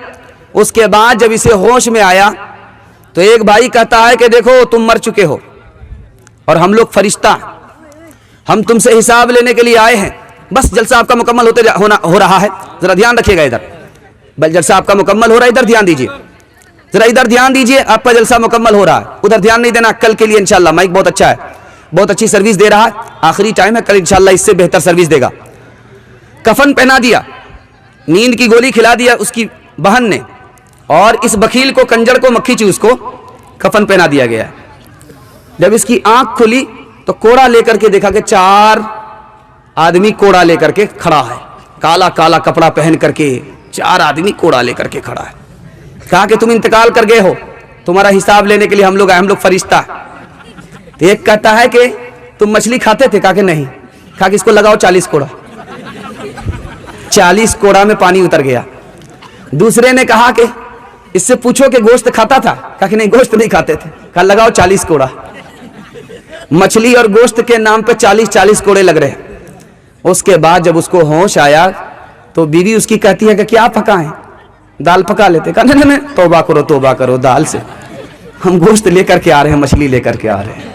اس کے بعد جب اسے ہوش میں آیا تو ایک بھائی کہتا ہے کہ دیکھو تم مر چکے ہو اور ہم لوگ فرشتہ، ہم تم سے حساب لینے کے لیے آئے ہیں، بس جلسہ آپ کا مکمل ہو رہا ہے، ذرا دھیان رکھیے گا ادھر، بل جلسہ آپ کا مکمل ہو رہا ہے، ادھر دھیان دیجیے، ذرا ادھر دھیان دیجیے، آپ کا جلسہ مکمل ہو رہا ہے، ادھر دھیان نہیں دینا، کل کے لیے انشاءاللہ مائک بہت اچھا ہے، بہت اچھی سروس دے رہا ہے، آخری ٹائم ہے، کل انشاءاللہ اس سے بہتر سروس دے گا۔ کفن پہنا دیا، نیند کی گولی کھلا دیا اس کی بہن نے، اور اس بخیل کو، کنجر کو، مکھی چوس کو کفن پہنا دیا گیا۔ جب اس کی آنکھ کھلی تو کوڑا لے کر کے دیکھا کہ 4 آدمی کوڑا لے کر کے کھڑا ہے، کالا کالا کپڑا پہن کر کے 4 آدمی کوڑا لے کر کے کھڑا ہے۔ کہا کہ تم انتقال کر گئے ہو، تمہارا حساب لینے کے لیے ہم لوگ آئے، ہم لوگ فرشتہ۔ تو ایک کہتا ہے کہ تم مچھلی کھاتے تھے؟ کہا کہ نہیں۔ کہا کہ اس کو لگاؤ 40 کوڑا، 40 کوڑا میں پانی اتر گیا۔ دوسرے نے کہا کہ اس سے پوچھو کہ گوشت کھاتا تھا؟ کہا کہ نہیں، گوشت نہیں کھاتے تھے۔ کہا لگاؤ 40 کوڑا، مچھلی اور گوشت کے نام پہ 40 کوڑے لگ رہے۔ اس کے بعد جب اس کو ہوش آیا تو بیوی اس کی کہتی ہے کہ کیا پکائیں؟ دال پکا لیتے۔ کہا نہیں نہیں، توبہ کرو توبہ کرو، دال سے ہم گوشت لے کر کے آ رہے ہیں، مچھلی لے کر کے آ رہے ہیں۔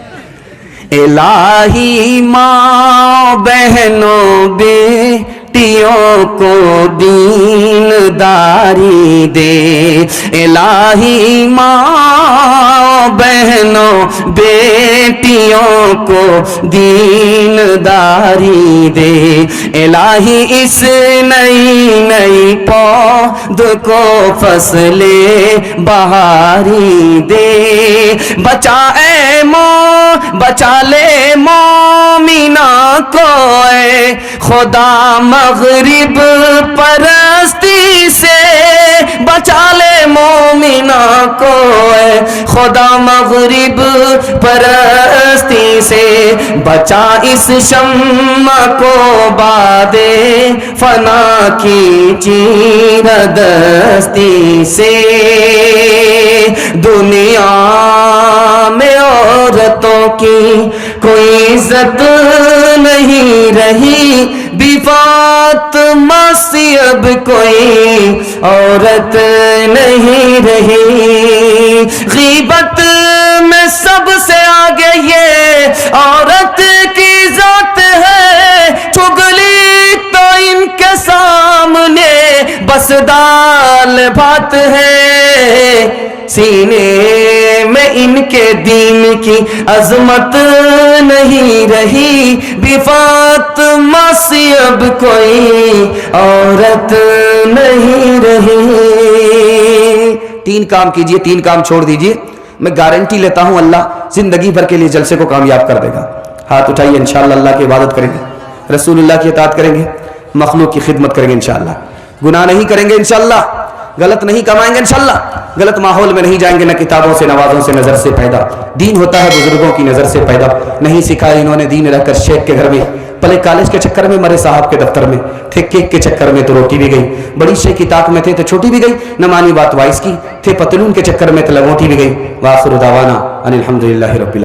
الہی ماں بہنوں بیٹیوں کو دین داری دے، الہی ماں بہنوں بیٹیوں کو دین داری دے، الہی اس نئی نئی عود کو فصل بہاری دے، بچا لے مومنہ کو اے خدا مغرب پرستی سے، بچا لے مومنہ کو اے خدا مغرب پرستی سے، بچا اس شمع کو باد فنا کی چیردستی سے۔ دنیا میں عورتوں کی کوئی عزت نہیں رہی، بی فاطمہ سی اب کوئی عورت نہیں رہی، غیبت میں سب سے آگے یہ عورت کی ذات ہے، چگلی تو ان کے سامنے بس دال بھات ہے، سینے میں ان کے دین کی عظمت نہیں رہی، بی فاطمہ سی اب کوئی عورت نہیں رہی۔ 3 کام کیجئے، 3 کام چھوڑ دیجئے، میں گارنٹی لیتا ہوں اللہ زندگی بھر کے لیے جلسے کو کامیاب کر دے گا۔ ہاتھ اٹھائیے، انشاءاللہ اللہ کی عبادت کریں گے، رسول اللہ کی اطاعت کریں گے، مخلوق کی خدمت کریں گے انشاءاللہ، گناہ نہیں کریں گے انشاءاللہ، غلط نہیں کمائیں گے انشاءاللہ، غلط ماحول میں نہیں جائیں گے، نہ کتابوں سے نوازوں سے نظر سے پیدا، دین ہوتا ہے بزرگوں کی نظر سے پیدا، نہیں سکھایا انہوں نے دین رہ کر شیخ کے گھر میں، پلے کالج کے چکر میں، مرے صاحب کے دفتر میں، تھے کیک کے چکر میں تو روٹی بھی گئی، بڑی شیخ کی طاق میں تھے تو چھوٹی بھی گئی، نہ مانی بات وائس کی، تھے پتلون کے چکر میں تو لگوٹی بھی گئی۔ وآخر دعوانا ان الحمدللہ رب العالمین۔